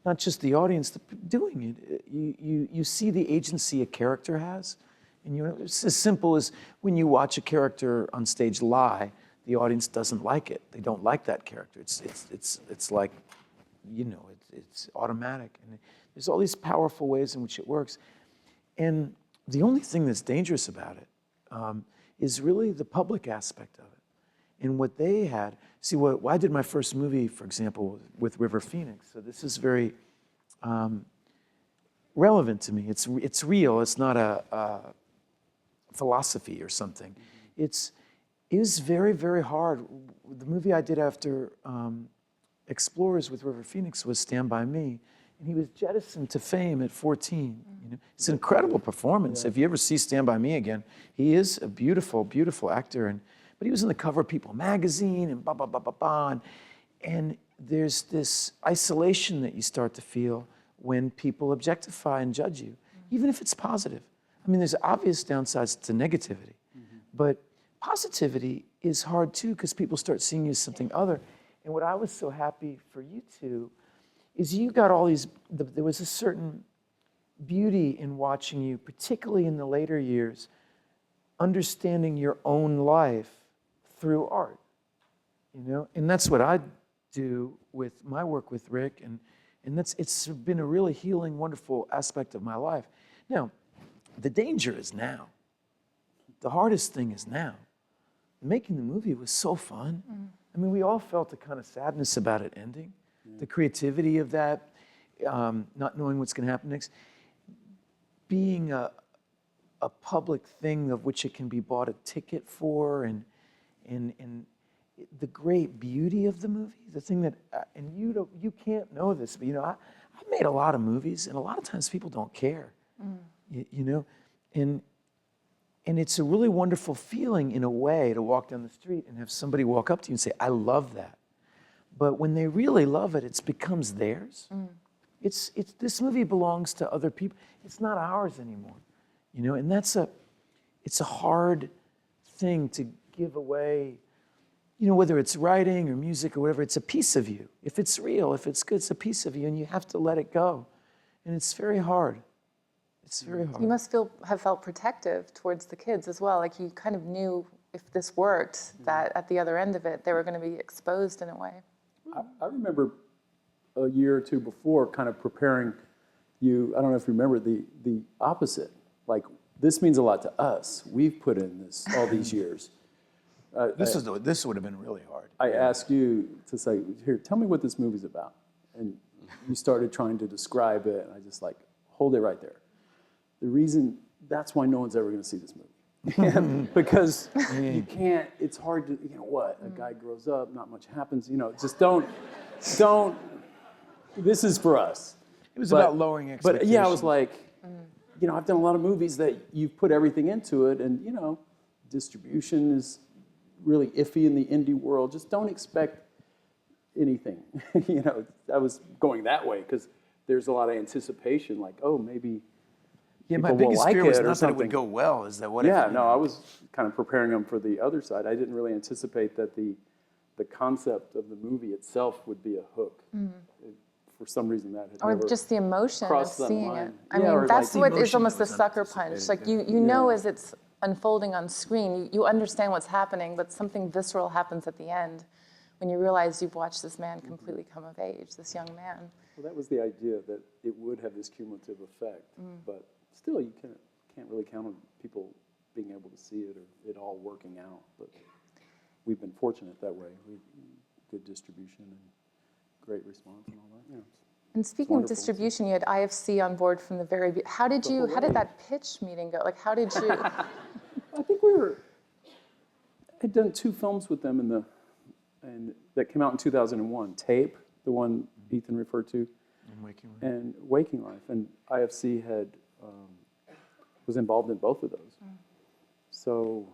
[SPEAKER 4] Not just the audience, doing it. You see the agency a character has. And it's as simple as when you watch a character on stage lie, the audience doesn't like it. They don't like that character. It's like, it's automatic. And there's all these powerful ways in which it works. And the only thing that's dangerous about it is really the public aspect of it. And what they had, see, I did my first movie, for example, with River Phoenix. So this is very relevant to me. It's real. It's not a philosophy or something. It is very, very hard. The movie I did after Explorers with River Phoenix was Stand By Me. And he was jettisoned to fame at 14. You know? It's an incredible performance. If you ever see Stand By Me again, he is a beautiful, beautiful actor. But he was on the cover of People magazine and blah, blah, blah, blah, blah. And there's this isolation that you start to feel when people objectify and judge you, even if it's positive. I mean, there's obvious downsides to negativity. But positivity is hard too, because people start seeing you as something other. And what I was so happy for you two is you got all these, there was a certain beauty in watching you, particularly in the later years, understanding your own life through art, you know? And that's what I do with my work with Rick, and it's been a really healing, wonderful aspect of my life. Now, the danger is now. The hardest thing is now. Making the movie was so fun. I mean, we all felt a kind of sadness about it ending. The creativity of that, not knowing what's going to happen next. Being a public thing of which it can be bought a ticket for, and the great beauty of the movie, the thing that, and you can't know this, but you know, I've made a lot of movies, and a lot of times people don't care, you know, and it's a really wonderful feeling in a way to walk down the street and have somebody walk up to you and say, I love that. But when they really love it, it becomes theirs. It's this movie belongs to other people. It's not ours anymore, you know. And it's a hard thing to give away. You know, whether it's writing or music or whatever, it's a piece of you. If it's real, if it's good, it's a piece of you, and you have to let it go. And it's very hard. It's very hard.
[SPEAKER 2] You must have felt protective towards the kids as well. Like you kind of knew if this worked, that at the other end of it, they were going to be exposed in a way.
[SPEAKER 3] I remember a year or two before kind of preparing you, I don't know if you remember, the opposite. Like, this means a lot to us. We've put in this all these years.
[SPEAKER 4] This would have been really hard.
[SPEAKER 3] I asked you to say, here, tell me what this movie's about. And you started trying to describe it, and I just like, hold it right there. The reason, that's why no one's ever going to see this movie. Because you can't, it's hard to, you know what, a guy grows up, not much happens, you know, just don't, this is for us.
[SPEAKER 4] It was about lowering expectations.
[SPEAKER 3] But yeah, I was like, you know, I've done a lot of movies that you've put everything into it, and you know, distribution is really iffy in the indie world. Just don't expect anything. You know, I was going that way because there's a lot of anticipation, like, oh, maybe
[SPEAKER 4] my
[SPEAKER 3] people will
[SPEAKER 4] biggest
[SPEAKER 3] like
[SPEAKER 4] fear was
[SPEAKER 3] it or
[SPEAKER 4] not that it would
[SPEAKER 3] something.
[SPEAKER 4] go well, is that what
[SPEAKER 3] Yeah,
[SPEAKER 4] if,
[SPEAKER 3] no, I was kind of preparing them for the other side. I didn't really anticipate that the concept of the movie itself would be a hook. For some reason that had
[SPEAKER 2] Or
[SPEAKER 3] never
[SPEAKER 2] just the emotion of
[SPEAKER 3] crossed that
[SPEAKER 2] seeing it.
[SPEAKER 3] line.
[SPEAKER 2] I
[SPEAKER 3] Yeah, or
[SPEAKER 2] mean, that's
[SPEAKER 3] like
[SPEAKER 2] what is
[SPEAKER 4] emotion
[SPEAKER 2] almost the
[SPEAKER 4] that was
[SPEAKER 2] sucker punch. Like
[SPEAKER 4] unanticipated,
[SPEAKER 2] you know
[SPEAKER 3] Yeah.
[SPEAKER 2] as it's unfolding on screen, you understand what's happening, but something visceral happens at the end when you realize you've watched this man completely come of age, this young man.
[SPEAKER 3] Well, that was the idea, that it would have this cumulative effect. But still, you can't really count on people being able to see it or it all working out. But we've been fortunate that way. Good distribution and great response and all that. Yeah.
[SPEAKER 2] And speaking of
[SPEAKER 3] wonderful.
[SPEAKER 2] distribution, you had IFC on board from the very beginning. How did that pitch meeting go? Like, how did you?
[SPEAKER 3] I think had done 2 films with them and that came out in 2001. Tape, the one Ethan referred to, and Waking Life. And IFC had was involved in both of those. So,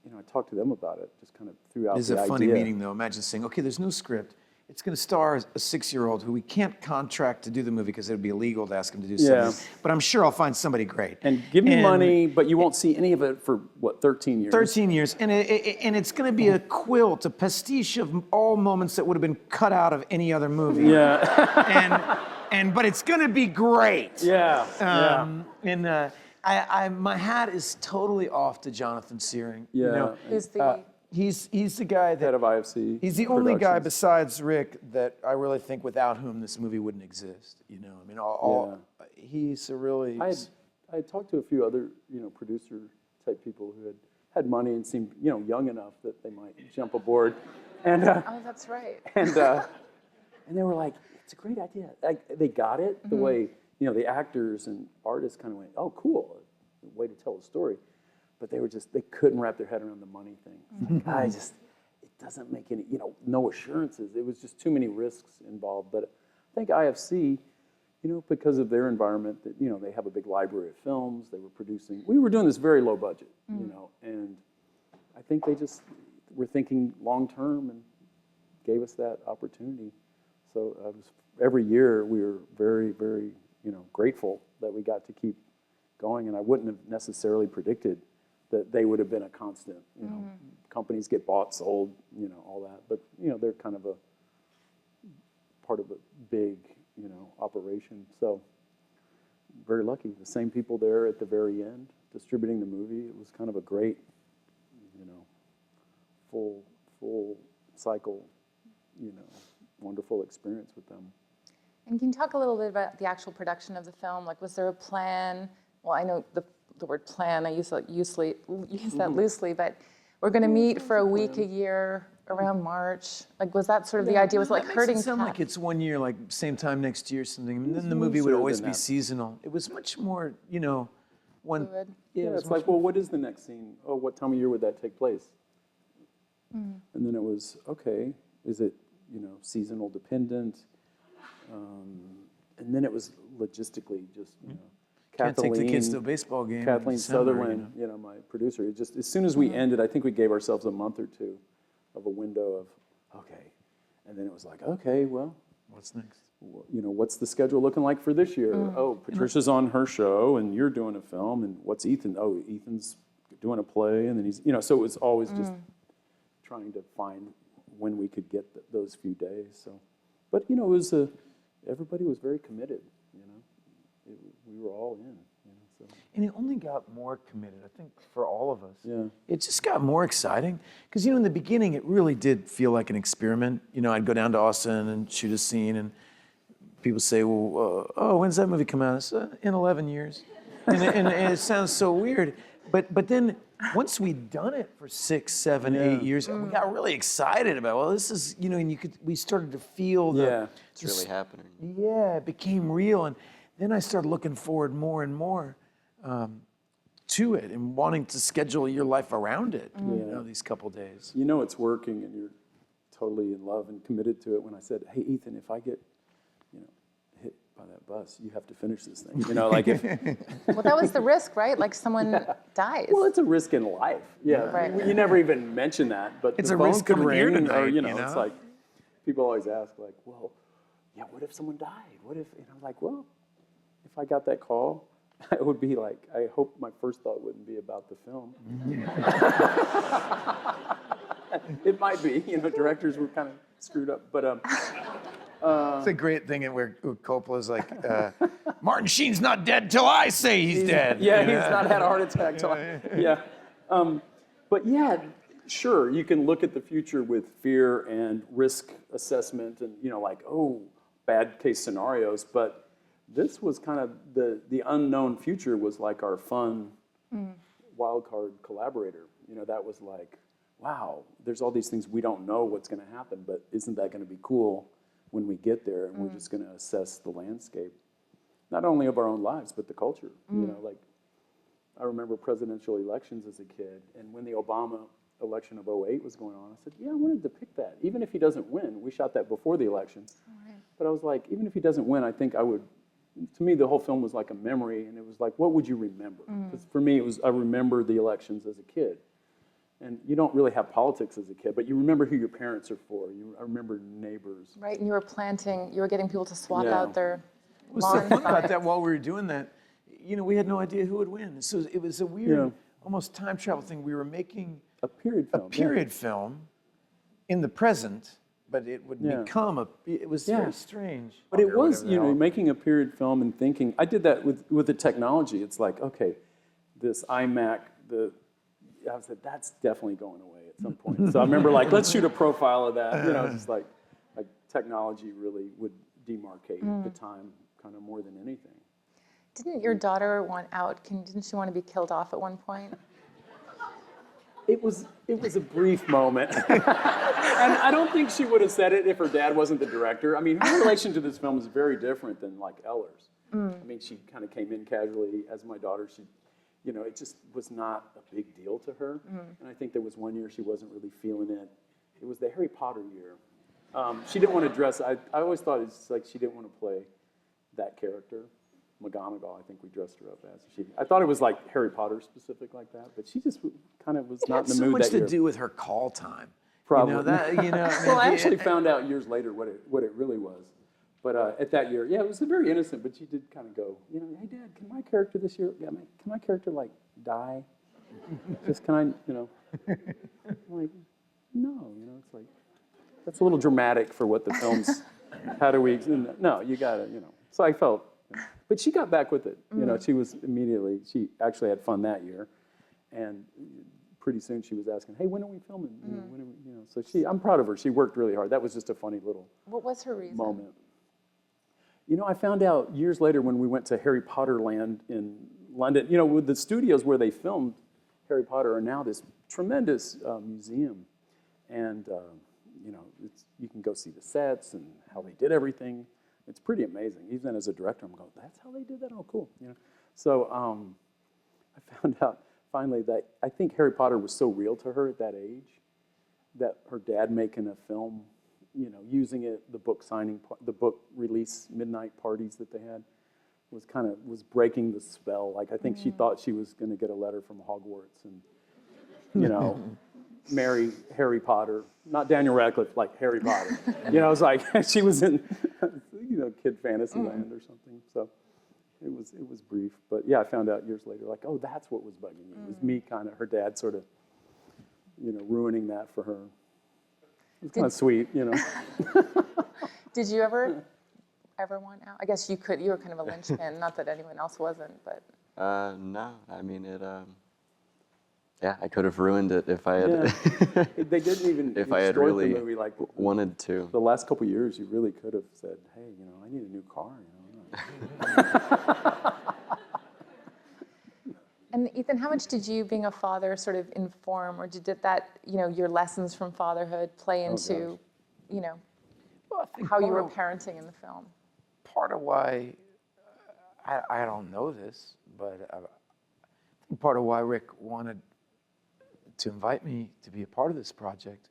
[SPEAKER 3] you know, I talked to them about it, just kind of throughout the idea.
[SPEAKER 4] It's a funny meeting, though. Imagine saying, okay, there's no script. It's going to star a 6-year-old who we can't contract to do the movie because it would be illegal to ask him to do something.
[SPEAKER 3] Yeah.
[SPEAKER 4] But I'm sure I'll find somebody great.
[SPEAKER 3] And give me money, but you won't see any of it for, 13 years?
[SPEAKER 4] 13 years. And it's going to be a quilt, a pastiche of all moments that would have been cut out of any other movie.
[SPEAKER 3] Yeah.
[SPEAKER 4] But it's going to be great.
[SPEAKER 3] Yeah.
[SPEAKER 4] And my hat is totally off to Jonathan Searing.
[SPEAKER 3] Yeah.
[SPEAKER 4] You know?
[SPEAKER 2] Who's the?
[SPEAKER 4] He's the guy that
[SPEAKER 3] Head of IFC.
[SPEAKER 4] He's the only guy
[SPEAKER 3] Productions.
[SPEAKER 4] besides Rick that I really think without whom this movie wouldn't exist. You know, I mean, he's a really.
[SPEAKER 3] I I talked to a few other, producer type people who had money and seemed, young enough that they might jump aboard. And
[SPEAKER 2] Oh, that's right.
[SPEAKER 3] and they were like, it's a great idea. Like, they got it the way, the actors and artists kind of went, oh, cool, way to tell a story. But they couldn't wrap their head around the money thing. Like, it doesn't make any, no assurances. It was just too many risks involved. But I think IFC, because of their environment, that, they have a big library of films. They were producing, we were doing this very low budget, and I think they just were thinking long term and gave us that opportunity. So every year we were very, very, grateful that we got to keep going. And I wouldn't have necessarily predicted that they would have been a constant. Companies get bought, sold, all that. But they're kind of a part of a big, operation. So very lucky. The same people there at the very end distributing the movie. It was kind of a great, full cycle, wonderful experience with them.
[SPEAKER 2] And can you talk a little bit about the actual production of the film? Like, was there a plan? Well, I know the word plan, I use that loosely, but we're going to meet for a week, a year, around March. Like, was that sort of the idea? Was it like herding
[SPEAKER 4] It sound
[SPEAKER 2] cats?
[SPEAKER 4] like it's 1 year, like same time next year, something. And then the
[SPEAKER 3] more
[SPEAKER 4] movie would
[SPEAKER 3] absurd
[SPEAKER 4] always
[SPEAKER 3] than
[SPEAKER 4] be
[SPEAKER 3] that.
[SPEAKER 4] seasonal. It was much more, one.
[SPEAKER 2] Fluid.
[SPEAKER 3] Yeah,
[SPEAKER 4] it was
[SPEAKER 3] it's
[SPEAKER 4] much
[SPEAKER 3] like, well, what is the next scene? Oh, what time of year would that take place? And then it was, okay, is it, seasonal dependent? And then it was logistically just,
[SPEAKER 4] Can't take the kids to a
[SPEAKER 3] Kathleen,
[SPEAKER 4] baseball game. in
[SPEAKER 3] Kathleen
[SPEAKER 4] December,
[SPEAKER 3] Sutherland, my producer, it just, as soon as we ended, I think we gave ourselves a month or two of a window of, okay. And then it was like, okay, well,
[SPEAKER 4] What's next?
[SPEAKER 3] what's the schedule looking like for this year? Oh, Patricia's on her show, and you're doing a film, and what's Ethan? Oh, Ethan's doing a play, and then he's, so it was always just trying to find when we could get those few days. So, but it was everybody was very committed. We were all in. So.
[SPEAKER 4] And it only got more committed, I think, for all of us.
[SPEAKER 3] Yeah.
[SPEAKER 4] It just got more exciting. Because, in the beginning, it really did feel like an experiment. I'd go down to Austin and shoot a scene, and people say, well, when's that movie come out? It's, in 11 years. And it sounds so weird. But then once we'd done it for 6, 7, 8 years, we got really excited about, well, this is, and we started to feel
[SPEAKER 5] It's really happening.
[SPEAKER 4] Yeah, it became real. And then I started looking forward more and more to it and wanting to schedule your life around it, these couple days.
[SPEAKER 3] It's working, and you're totally in love and committed to it. When I said, hey, Ethan, if I get, hit by that bus, you have to finish this thing. Like if...
[SPEAKER 2] Well, that was the risk, right? Like someone dies.
[SPEAKER 3] Well, it's a risk in life. Yeah,
[SPEAKER 2] Right.
[SPEAKER 3] You never even mention that, but
[SPEAKER 4] It's
[SPEAKER 3] the
[SPEAKER 4] a
[SPEAKER 3] phone
[SPEAKER 4] risk
[SPEAKER 3] could
[SPEAKER 4] coming here
[SPEAKER 3] ring, or,
[SPEAKER 4] tonight,
[SPEAKER 3] it's like, people always ask, like, well, yeah, what if someone died? What if, and I'm like, well, if I got that call, it would be like, I hope my first thought wouldn't be about the film. It might be, directors were kind of screwed up, but
[SPEAKER 4] It's a great thing where Coppola's like, Martin Sheen's not dead till I say he's dead.
[SPEAKER 3] yeah, he's not had a heart attack. But yeah, sure, you can look at the future with fear and risk assessment and, like, oh, bad case scenarios, but this was kind of the unknown future was like our fun wild card collaborator. That was like, wow, there's all these things we don't know what's going to happen, but isn't that going to be cool when we get there and we're just going to assess the landscape, not only of our own lives, but the culture. Like I remember presidential elections as a kid, and when the Obama election of 2008 was going on, I said, yeah, I want to depict that. Even if he doesn't win, we shot that before the election. But I was like, even if he doesn't win, I think I would, to me, the whole film was like a memory, and it was like, what would you remember? Because for me, it was, I remember the elections as a kid. And you don't really have politics as a kid, but you remember who your parents are for. I remember neighbors.
[SPEAKER 2] Right, and you were getting people to swap out their
[SPEAKER 4] What was so
[SPEAKER 2] lawn
[SPEAKER 4] fun about
[SPEAKER 2] signs.
[SPEAKER 4] that while we were doing that, we had no idea who would win. So it was a weird, almost time travel thing. We were making
[SPEAKER 3] A period
[SPEAKER 4] a
[SPEAKER 3] film.
[SPEAKER 4] period film in the present, but it would become it was very strange.
[SPEAKER 3] But it was, making a period film and thinking, I did that with the technology. It's like, okay, this iMac, I said, that's definitely going away at some point. So I remember like, let's shoot a profile of that. Just like technology really would demarcate the time kind of more than anything.
[SPEAKER 2] Didn't your daughter want out? Didn't she want to be killed off at one point?
[SPEAKER 3] It was a brief moment. And I don't think she would have said it if her dad wasn't the director. I mean, her relation to this film is very different than like Ellar's. I mean, she kind of came in casually as my daughter. She, it just was not a big deal to her. And I think there was one year she wasn't really feeling it. It was the Harry Potter year. She didn't want to dress. I always thought it's like she didn't want to play that character. McGonagall, I think we dressed her up as. I thought it was like Harry Potter specific like that, but she just kind of was not in the mood that year.
[SPEAKER 4] It had so much to do with her call time.
[SPEAKER 3] Probably.
[SPEAKER 4] Well,
[SPEAKER 3] I actually found out years later what it really was. But at that year, yeah, it was very innocent, but she did kind of go, hey, Dad, can my character this year, can my character, like, die? Just can I, I'm like, no, it's like, that's a little dramatic for what the film's, how do we, no, you gotta, So I felt, but she got back with it. She actually had fun that year. And pretty soon she was asking, hey, when are we filming? So I'm proud of her. She worked really hard. That was just a funny little
[SPEAKER 2] What was her reason?
[SPEAKER 3] moment. I found out years later when we went to Harry Potter Land in London, with the studios where they filmed Harry Potter are now this tremendous museum. And, you can go see the sets and how they did everything. It's pretty amazing. Even as a director, I'm going, that's how they did that? Oh, cool. So I found out finally that I think Harry Potter was so real to her at that age that her dad making a film, using it, the book release midnight parties that they had was breaking the spell. Like I think she thought she was going to get a letter from Hogwarts and, marry Harry Potter, not Daniel Radcliffe, like Harry Potter. It was like she was in, kid fantasy land or something. So it was brief, but yeah, I found out years later, like, oh, that's what was bugging me. It was me her dad sort of, ruining that for her. It was kind of sweet,
[SPEAKER 2] Did you ever want out? I guess you could. You were kind of a linchpin. Not that anyone else wasn't, but.
[SPEAKER 5] No, I mean it. Yeah, I could have ruined it if I had.
[SPEAKER 3] Yeah. They didn't even.
[SPEAKER 5] If I had really
[SPEAKER 3] the movie, like,
[SPEAKER 5] wanted to.
[SPEAKER 3] The last couple of years, you really could have said, "Hey, I need a new car."
[SPEAKER 2] And Ethan, how much did you, being a father, sort of inform, or did that, your lessons from fatherhood play into,
[SPEAKER 4] Well, I think
[SPEAKER 2] how you were parenting in the film?
[SPEAKER 4] Part of why, I don't know this, but I think part of why Rick wanted to invite me to be a part of this project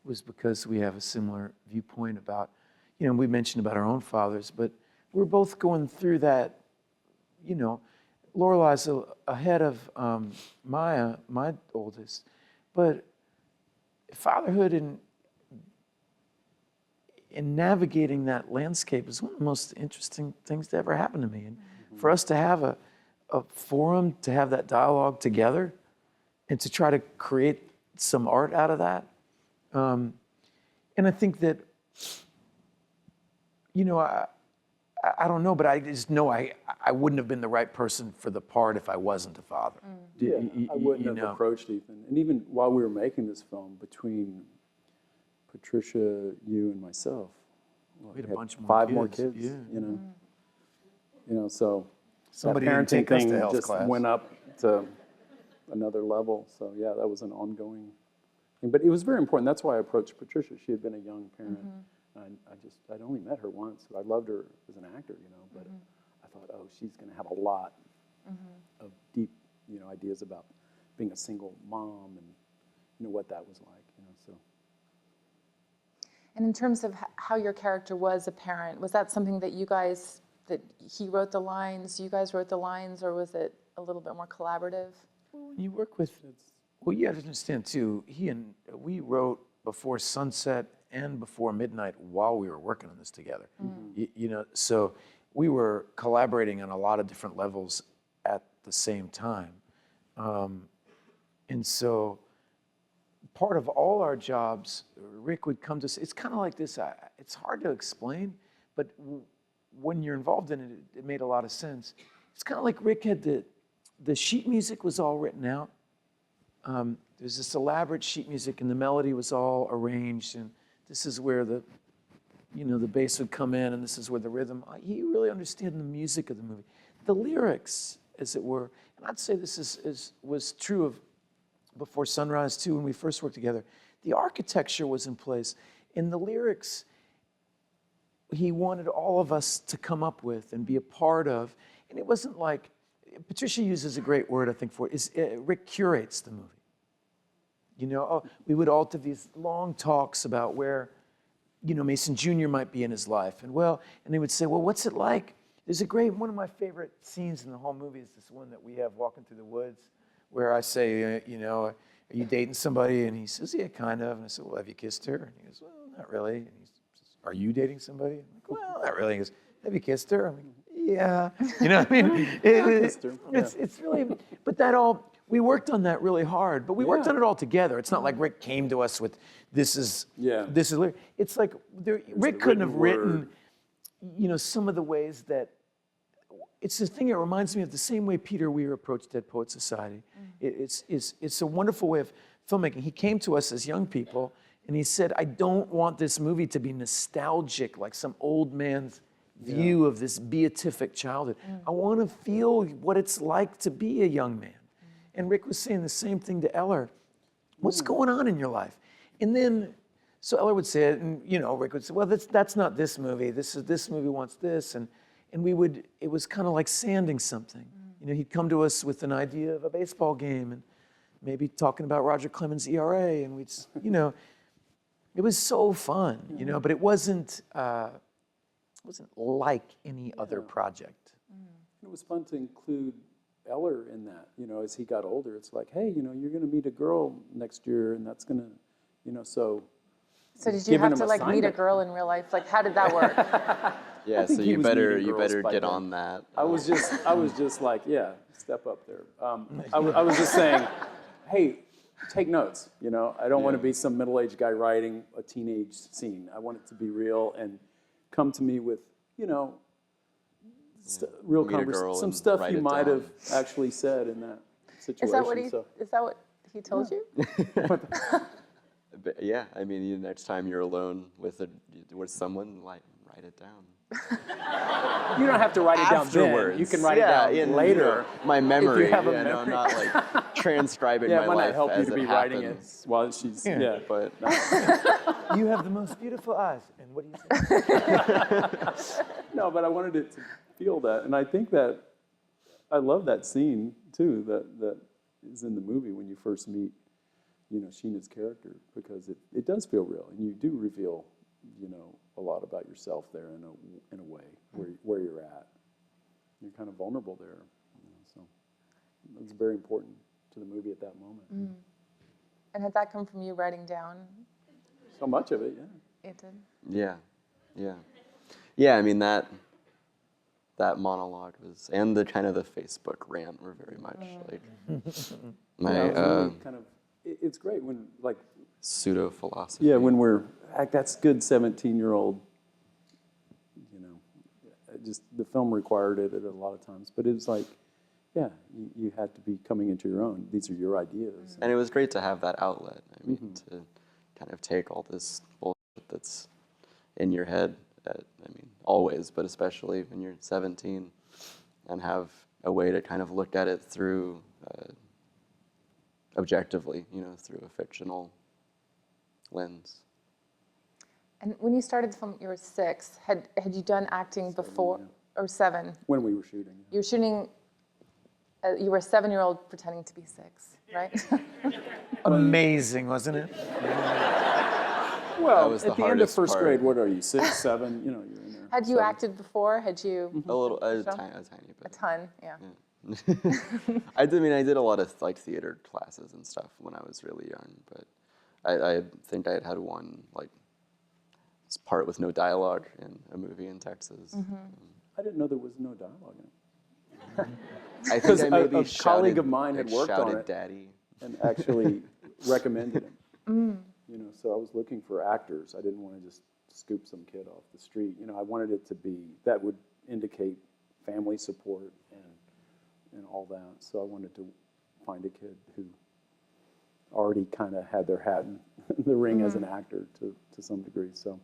[SPEAKER 4] was because we have a similar viewpoint about, we mentioned about our own fathers, but we're both going through that, Lorelai's ahead of Maya, my oldest, but fatherhood in navigating that landscape is one of the most interesting things to ever happen to me. And for us to have a forum, to have that dialogue together, and to try to create some art out of that. And I think that, I don't know, but I just know I wouldn't have been the right person for the part if I wasn't a father.
[SPEAKER 3] Yeah, I wouldn't have approached Ethan. And even while we were making this film, between Patricia, you, and myself,
[SPEAKER 4] we had a bunch more
[SPEAKER 3] 5 more
[SPEAKER 4] kids.
[SPEAKER 3] kids.
[SPEAKER 4] Yeah.
[SPEAKER 3] So
[SPEAKER 4] Somebody
[SPEAKER 3] that
[SPEAKER 4] didn't
[SPEAKER 3] parenting
[SPEAKER 4] take us
[SPEAKER 3] thing
[SPEAKER 4] to health
[SPEAKER 3] just
[SPEAKER 4] class.
[SPEAKER 3] went up to another level. So yeah, that was an ongoing thing. But it was very important. That's why I approached Patricia. She had been a young parent. I'd only met her once. I loved her as an actor, but I thought, oh, she's going to have a lot of deep, ideas about being a single mom and, what that was like, so.
[SPEAKER 2] And in terms of how your character was a parent, was that something that that he wrote the lines, you guys wrote the lines, or was it a little bit more collaborative?
[SPEAKER 4] You work with, well, you have to understand too, we wrote before sunset and before midnight while we were working on this together. So we were collaborating on a lot of different levels at the same time. And so part of all our jobs, Rick would come to us, it's kind of like this, it's hard to explain, but when you're involved in it, it made a lot of sense. It's kind of like Rick had the sheet music was all written out. There's this elaborate sheet music and the melody was all arranged, and this is where the bass would come in and this is where the rhythm, he really understood the music of the movie. the lyrics, as it were. And I'd say this was true of Before Sunrise too, when we first worked together. The architecture was in place. In the lyrics, he wanted all of us to come up with and be a part of. And it wasn't like, Patricia uses a great word, I think, for it, Rick curates the movie. You know, we would all have these long talks about where, you know, Mason Jr. might be in his life. And they would say, well, what's it like? There's one of my favorite scenes in the whole movie is this one that we have walking through the woods where I say, you know, are you dating somebody? And he says, yeah, kind of. And I said, well, have you kissed her? And he goes, well, not really. And he says, are you dating somebody? I'm like, well, not really. He goes, have you kissed her? I'm like, yeah. You know what I mean? It's really, but we worked on that really hard, but we worked on it all together. It's not like Rick came to us with, this is. It's like, Rick couldn't have written, you know, some of the ways that, it's the thing, it reminds me of the same way Peter Weir approached Dead Poets Society. It's a wonderful way of filmmaking. He came to us as young people and he said, I don't want this movie to be nostalgic, like some old man's view of this beatific childhood. I want to feel what it's like to be a young man. And Rick was saying the same thing to Ellar. What's going on in your life? And then, so Ellar would say it, and you know, Rick would say, well, that's not this movie. This movie wants this. And it was kind of like sanding something. You know, he'd come to us with an idea of a baseball game and maybe talking about Roger Clemens' ERA, and we'd, you know, it was so fun, you know, but it wasn't like any other project.
[SPEAKER 3] It was fun to include Ellar in that, you know, as he got older. It's like, hey, you know, you're going to meet a girl next year, and that's going to, you know, so.
[SPEAKER 2] So did you have to like meet a girl in real life? Like, how did that work?
[SPEAKER 5] Yeah, so you better get on that.
[SPEAKER 3] I was just like, yeah, step up there. I was just saying, hey, take notes. You know, I don't want to be some middle-aged guy writing a teenage scene. I want it to be real and come to me with, you know, real conversation, some stuff you might have actually said in that situation.
[SPEAKER 2] Is that what he told you?
[SPEAKER 5] Yeah, I mean, the next time you're alone with someone, like, write it down.
[SPEAKER 3] You don't have to write it down
[SPEAKER 5] afterwards.
[SPEAKER 3] then. You can write it down later.
[SPEAKER 5] You know, my memory.
[SPEAKER 3] If you have a
[SPEAKER 5] memory. I'm not like transcribing my
[SPEAKER 3] might
[SPEAKER 5] life
[SPEAKER 3] not help you
[SPEAKER 5] as
[SPEAKER 3] to be
[SPEAKER 5] it
[SPEAKER 3] writing
[SPEAKER 5] happens.
[SPEAKER 3] it while she's
[SPEAKER 5] But
[SPEAKER 4] You have the most beautiful eyes. And what do you say?
[SPEAKER 3] No, but I wanted it to feel that, and I think that I love that scene too. That is in the movie when you first meet, you know, Sheena's character, because it does feel real, and you do reveal, you know, a lot about yourself there in a way where you're at. You're kind of vulnerable there, you know, so it's very important to the movie at that moment.
[SPEAKER 2] And had that come from you writing down?
[SPEAKER 3] So much of it, yeah.
[SPEAKER 2] It did.
[SPEAKER 5] Yeah. I mean that monologue was, and the kind of the Facebook rant were very much like
[SPEAKER 3] Really kind of. It's great when like
[SPEAKER 5] pseudo philosophy.
[SPEAKER 3] Yeah, when we're that's good 17-year-old. You know, just the film required it at a lot of times, but it was like, yeah, you had to be coming into your own. These are your ideas,
[SPEAKER 5] and it was great to have that outlet. I mean, to kind of take all this bullshit that's in your head. Always, but especially when you're 17, and have a way to kind of look at it through objectively, you know, through a fictional lens.
[SPEAKER 2] And when you started the film, you were 6. Had you done acting before, or 7?
[SPEAKER 3] When we were shooting.
[SPEAKER 2] You were shooting. You were a 7-year-old pretending to be 6, right?
[SPEAKER 4] Amazing, wasn't it?
[SPEAKER 3] Well,
[SPEAKER 5] was
[SPEAKER 3] at
[SPEAKER 5] the
[SPEAKER 3] the end of
[SPEAKER 5] hardest
[SPEAKER 3] first
[SPEAKER 5] part.
[SPEAKER 3] grade, what are you, 6, 7? You know, you're in there.
[SPEAKER 2] Had you
[SPEAKER 3] 7.
[SPEAKER 2] acted before? Had you?
[SPEAKER 5] A tiny
[SPEAKER 2] A
[SPEAKER 5] bit.
[SPEAKER 2] ton, yeah.
[SPEAKER 5] I did a lot of like theater classes and stuff when I was really young, but I think I had one like part with no dialogue in a movie in Texas.
[SPEAKER 3] I didn't know there was no dialogue in it.
[SPEAKER 5] I think I maybe
[SPEAKER 3] a colleague of mine had worked on
[SPEAKER 5] shouted
[SPEAKER 3] it.
[SPEAKER 5] "Daddy."
[SPEAKER 3] And actually recommended him. You know, so I was looking for actors. I didn't want to just scoop some kid off the street. You know, I wanted it to be, that would indicate family support and all that. So I wanted to find a kid who already kind of had their hat in the ring as an actor to some degree. So,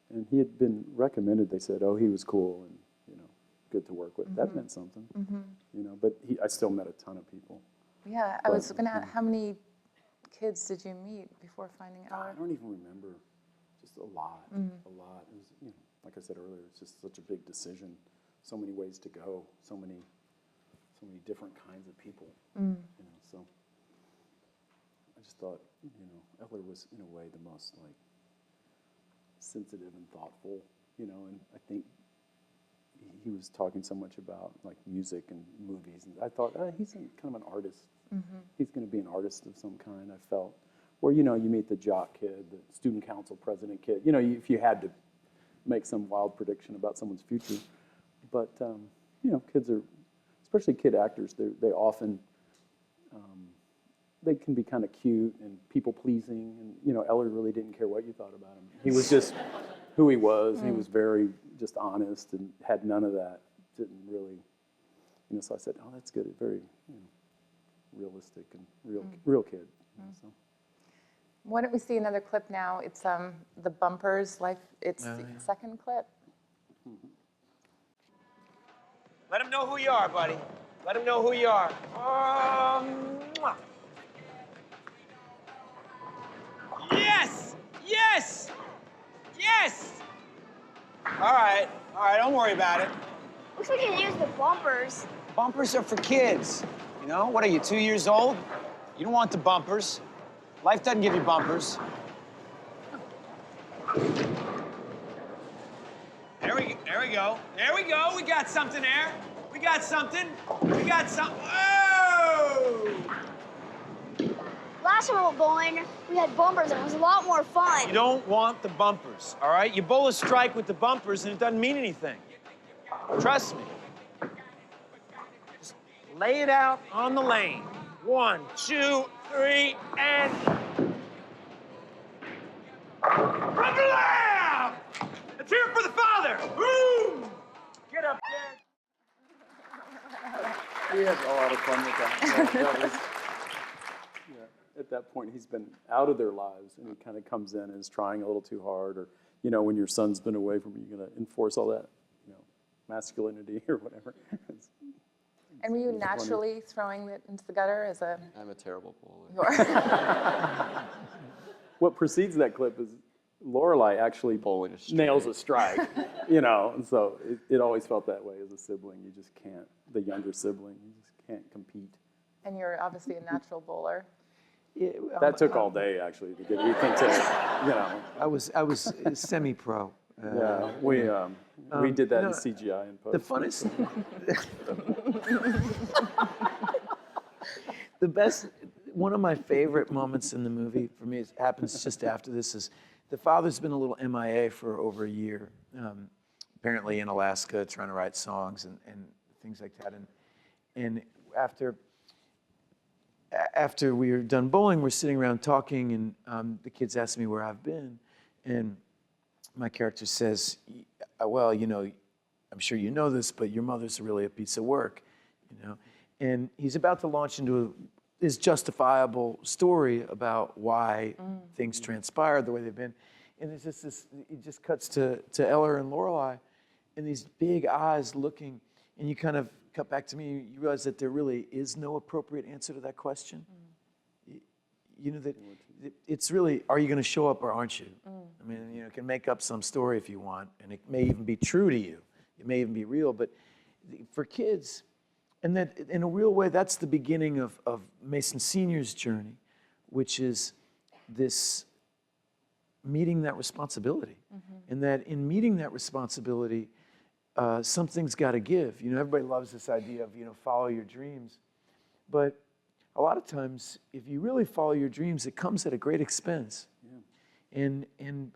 [SPEAKER 3] and he had been recommended. They said, oh, he was cool, and you know, good to work with. That meant something, you know. But I still met a ton of people.
[SPEAKER 2] Yeah, I was going to ask, how many kids did you meet before finding
[SPEAKER 3] I
[SPEAKER 2] Ellar?
[SPEAKER 3] don't even remember. Just a lot, a lot. It was, you know, like I said earlier, it's just such a big decision. So many ways to go. So many different kinds of people. You know, so I just thought, you know, Ellar was in a way the most like sensitive and thoughtful. You know, and I think he was talking so much about like music and movies, and I thought he's kind of an artist. He's going to be an artist of some kind. I felt, or you know, you meet the jock kid, the student council president kid. You know, if you had to make some wild prediction about someone's future, but you know, kids are, especially kid actors, they often they can be kind of cute and people pleasing, and you know, Ellar really didn't care what you thought about him. He was just who he was. He was very just honest and had none of that. Didn't really, you know. So I said, oh, that's good. Very, you know, realistic and real kid. You know, so.
[SPEAKER 2] Why don't we see another clip now? It's the Bumpers life. It's the second clip.
[SPEAKER 8] Let them know who you are, buddy. Let them know who you are. Mwah. Yes! Yes! Yes! All right, don't worry about it.
[SPEAKER 6] Looks like you use the bumpers.
[SPEAKER 8] Bumpers are for kids. You know, what are you, 2 years old? You don't want the bumpers. Life doesn't give you bumpers. There we go. There we go. We got something there. We got something. Oh!
[SPEAKER 6] Last time I went bowling, we had bumpers and it was a lot more fun.
[SPEAKER 8] You don't want the bumpers, all right? You bowl a strike with the bumpers and it doesn't mean anything. Trust me. Just lay it out on the lane. 1, 2, 3, and... Run the lamb! Let's hear it for the father! Boom! Get up there.
[SPEAKER 3] We had a lot of fun with that. That was, yeah, at that point, he's been out of their lives, and he kind of comes in and is trying a little too hard, or, you know, when your son's been away from you, you're going to enforce all that, you know, masculinity or whatever.
[SPEAKER 2] And were you naturally throwing it into the gutter as a...
[SPEAKER 5] I'm a terrible bowler.
[SPEAKER 2] You are.
[SPEAKER 3] What precedes that clip is Lorelai actually
[SPEAKER 5] Bowling a strike.
[SPEAKER 3] nails a strike, you know, and so it always felt that way as a sibling. You just can't, the younger sibling, you just can't compete.
[SPEAKER 2] And you're obviously a natural bowler.
[SPEAKER 3] That took all day, actually, to get Ethan to, you know.
[SPEAKER 4] I was semi-pro.
[SPEAKER 3] Yeah, we did that in CGI in post.
[SPEAKER 4] The funnest, the best, one of my favorite moments in the movie for me, it happens just after this, is the father's been a little MIA for over a year, apparently in Alaska, trying to write songs and things like that. And after we were done bowling, we're sitting around talking, and the kids asked me where I've been, and my character says, well, you know, I'm sure you know this, but your mother's really a piece of work, you know. And he's about to launch into his justifiable story about why things transpired the way they've been. And there's just this, it just cuts to Ellar and Lorelai, and these big eyes looking, and you kind of cut back to me, you realize that there really is no appropriate answer to that question. You know, that it's really, are you going to show up or aren't you? I mean, you know, you can make up some story if you want, and it may even be true to you. It may even be real, but for kids, and that in a real way, that's the beginning of Mason Sr.'s journey, which is this meeting that responsibility. And that in meeting that responsibility, something's got to give. You know, everybody loves this idea of, you know, follow your dreams. But a lot of times, if you really follow your dreams, it comes at a great expense. And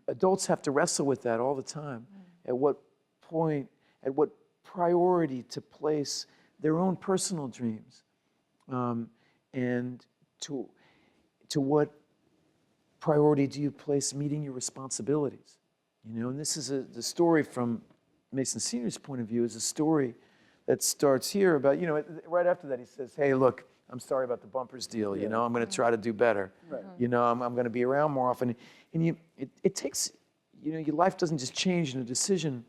[SPEAKER 4] adults have to wrestle with that all the time. At what point, at what priority to place their own personal dreams, and to what priority do you place meeting your responsibilities? You know, and this is the story from Mason Sr.'s point of view is a story that starts here about, you know, right after that he says, hey, look, I'm sorry about the bumpers deal, you know, I'm going to try to do better. Right. You know, I'm going to be around more often. And it takes, you know, your life doesn't just change in a decision.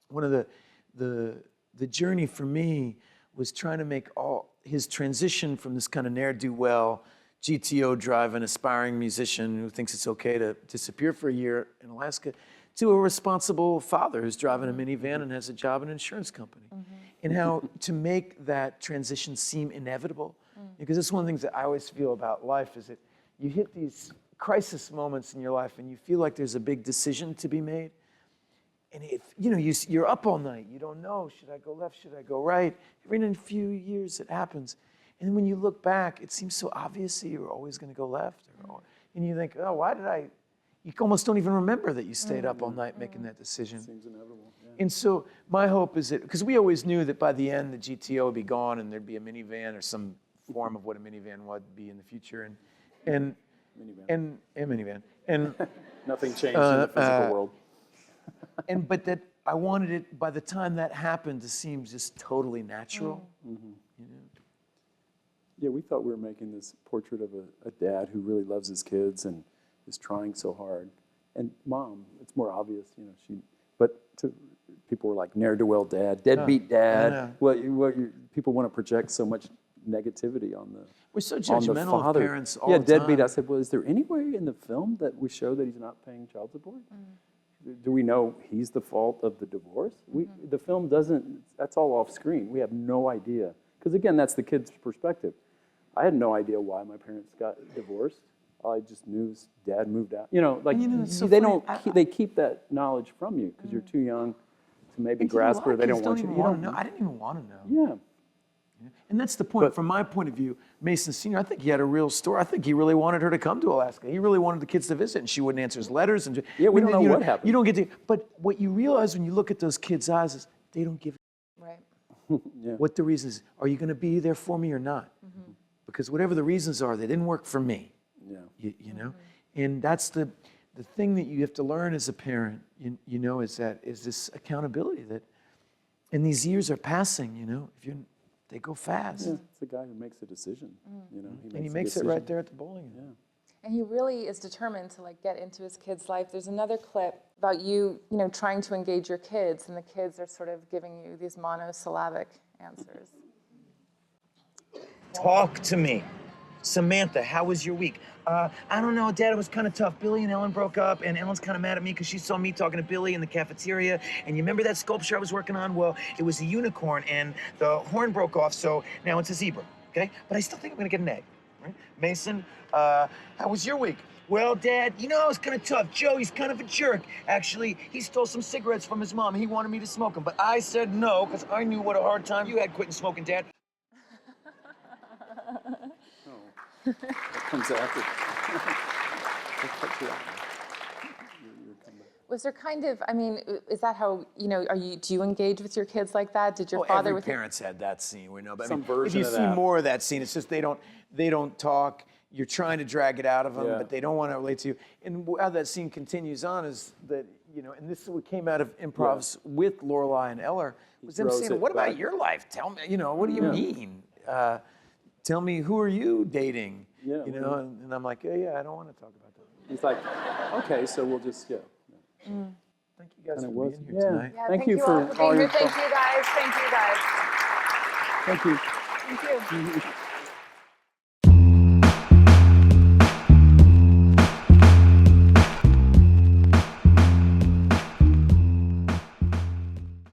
[SPEAKER 4] One of the the journey for me was trying to make all his transition from this kind of ne'er-do-well, GTO driving, aspiring musician who thinks it's okay to disappear for a year in Alaska, to a responsible father who's driving a minivan and has a job in an insurance company. And how to make that transition seem inevitable. Because it's one of the things that I always feel about life is that you hit these crisis moments in your life and you feel like there's a big decision to be made. And if, you're up all night, you don't know, should I go left, should I go right? Every few years it happens. And when you look back, it seems so obvious that you're always going to go left. And you think, oh, why did I? You almost don't even remember that you stayed up all night making that decision.
[SPEAKER 3] Seems inevitable. Yeah.
[SPEAKER 4] And so my hope is that, because we always knew that by the end, the GTO would be gone and there'd be a minivan or some form of what a minivan would be in the future. And a minivan. And
[SPEAKER 3] Nothing changed in the physical world.
[SPEAKER 4] but that I wanted it, by the time that happened, to seem just totally natural.
[SPEAKER 3] Yeah, we thought we were making this portrait of a dad who really loves his kids and is trying so hard. And mom, it's more obvious, people were like, ne'er-do-well dad, deadbeat dad. People want to project so much negativity on the
[SPEAKER 4] We're so
[SPEAKER 3] on the
[SPEAKER 4] judgmental
[SPEAKER 3] father.
[SPEAKER 4] of parents all the
[SPEAKER 3] deadbeat.
[SPEAKER 4] time.
[SPEAKER 3] I said, well, is there any way in the film that we show that he's not paying child support? Do we know he's the fault of the divorce? The film doesn't, that's all off screen. We have no idea. Because again, that's the kid's perspective. I had no idea why my parents got divorced. All I just knew is dad moved out.
[SPEAKER 4] it's so
[SPEAKER 3] they
[SPEAKER 4] funny.
[SPEAKER 3] don't, they keep that knowledge from you because you're too young to maybe grasp it. They don't want you. You don't
[SPEAKER 4] know. I didn't even want to know.
[SPEAKER 3] Yeah.
[SPEAKER 4] And that's the point. From my point of view, Mason Sr., I think he had a real story. I think he really wanted her to come to Alaska. He really wanted the kids to visit, and she wouldn't answer his letters. And
[SPEAKER 3] Yeah, we don't know what happened.
[SPEAKER 4] You don't get to. But what you realize when you look at those kids' eyes is they don't give
[SPEAKER 2] Right.
[SPEAKER 4] what the reason is. Are you going to be there for me or not? Because whatever the reasons are, they didn't work for me.
[SPEAKER 3] Yeah.
[SPEAKER 4] You know, and that's the thing that you have to learn as a parent. Is this accountability that, and these years are passing. They go fast.
[SPEAKER 3] Yeah, it's the guy who makes a decision.
[SPEAKER 4] And he makes it right there at the bowling.
[SPEAKER 3] Yeah.
[SPEAKER 2] And he really is determined to get into his kid's life. There's another clip about you, trying to engage your kids, and the kids are sort of giving you these monosyllabic answers.
[SPEAKER 9] Talk to me. Samantha, how was your week? I don't know, Dad, it was kind of tough. Billy and Ellen broke up, and Ellen's kind of mad at me because she saw me talking to Billy in the cafeteria. And you remember that sculpture I was working on? Well, it was a unicorn, and the horn broke off, so now it's a zebra, okay? But I still think I'm gonna get an A, right? Mason, how was your week? Well, Dad, it was kind of tough. Joe, he's kind of a jerk. Actually, he stole some cigarettes from his mom. He wanted me to smoke them, but I said no, because I knew what a hard time you had quitting smoking, Dad.
[SPEAKER 3] That comes after. That cuts you off. Your comeback.
[SPEAKER 2] Was there is that how, do you engage with your kids like that? Did your father
[SPEAKER 4] Every
[SPEAKER 2] with
[SPEAKER 4] parent's had that scene. We know, but
[SPEAKER 3] Some
[SPEAKER 4] if
[SPEAKER 3] version
[SPEAKER 4] you
[SPEAKER 3] of
[SPEAKER 4] see
[SPEAKER 3] that.
[SPEAKER 4] more of that scene, it's just they don't talk. You're trying to drag it out of them,
[SPEAKER 3] Yeah.
[SPEAKER 4] but they don't want to relate to you. And how that scene continues on is that, and this is what came out of improvs with Lorelai and Ellar, was them
[SPEAKER 3] throws
[SPEAKER 4] saying,
[SPEAKER 3] it
[SPEAKER 4] what about
[SPEAKER 3] back.
[SPEAKER 4] your life? Tell me, what do you mean? Tell me, who are you dating?
[SPEAKER 3] Yeah,
[SPEAKER 4] And I'm like, yeah, I don't want to talk about that.
[SPEAKER 3] He's like, okay, so we'll just,
[SPEAKER 4] Thank you guys
[SPEAKER 3] And
[SPEAKER 4] for
[SPEAKER 3] it was-
[SPEAKER 4] being here
[SPEAKER 3] yeah.
[SPEAKER 4] tonight.
[SPEAKER 2] Yeah,
[SPEAKER 3] Thank you
[SPEAKER 2] all
[SPEAKER 3] for
[SPEAKER 2] for
[SPEAKER 3] all
[SPEAKER 2] being
[SPEAKER 3] your
[SPEAKER 2] here. Thank you guys. Thank you guys.
[SPEAKER 3] Thank you.
[SPEAKER 2] Thank you.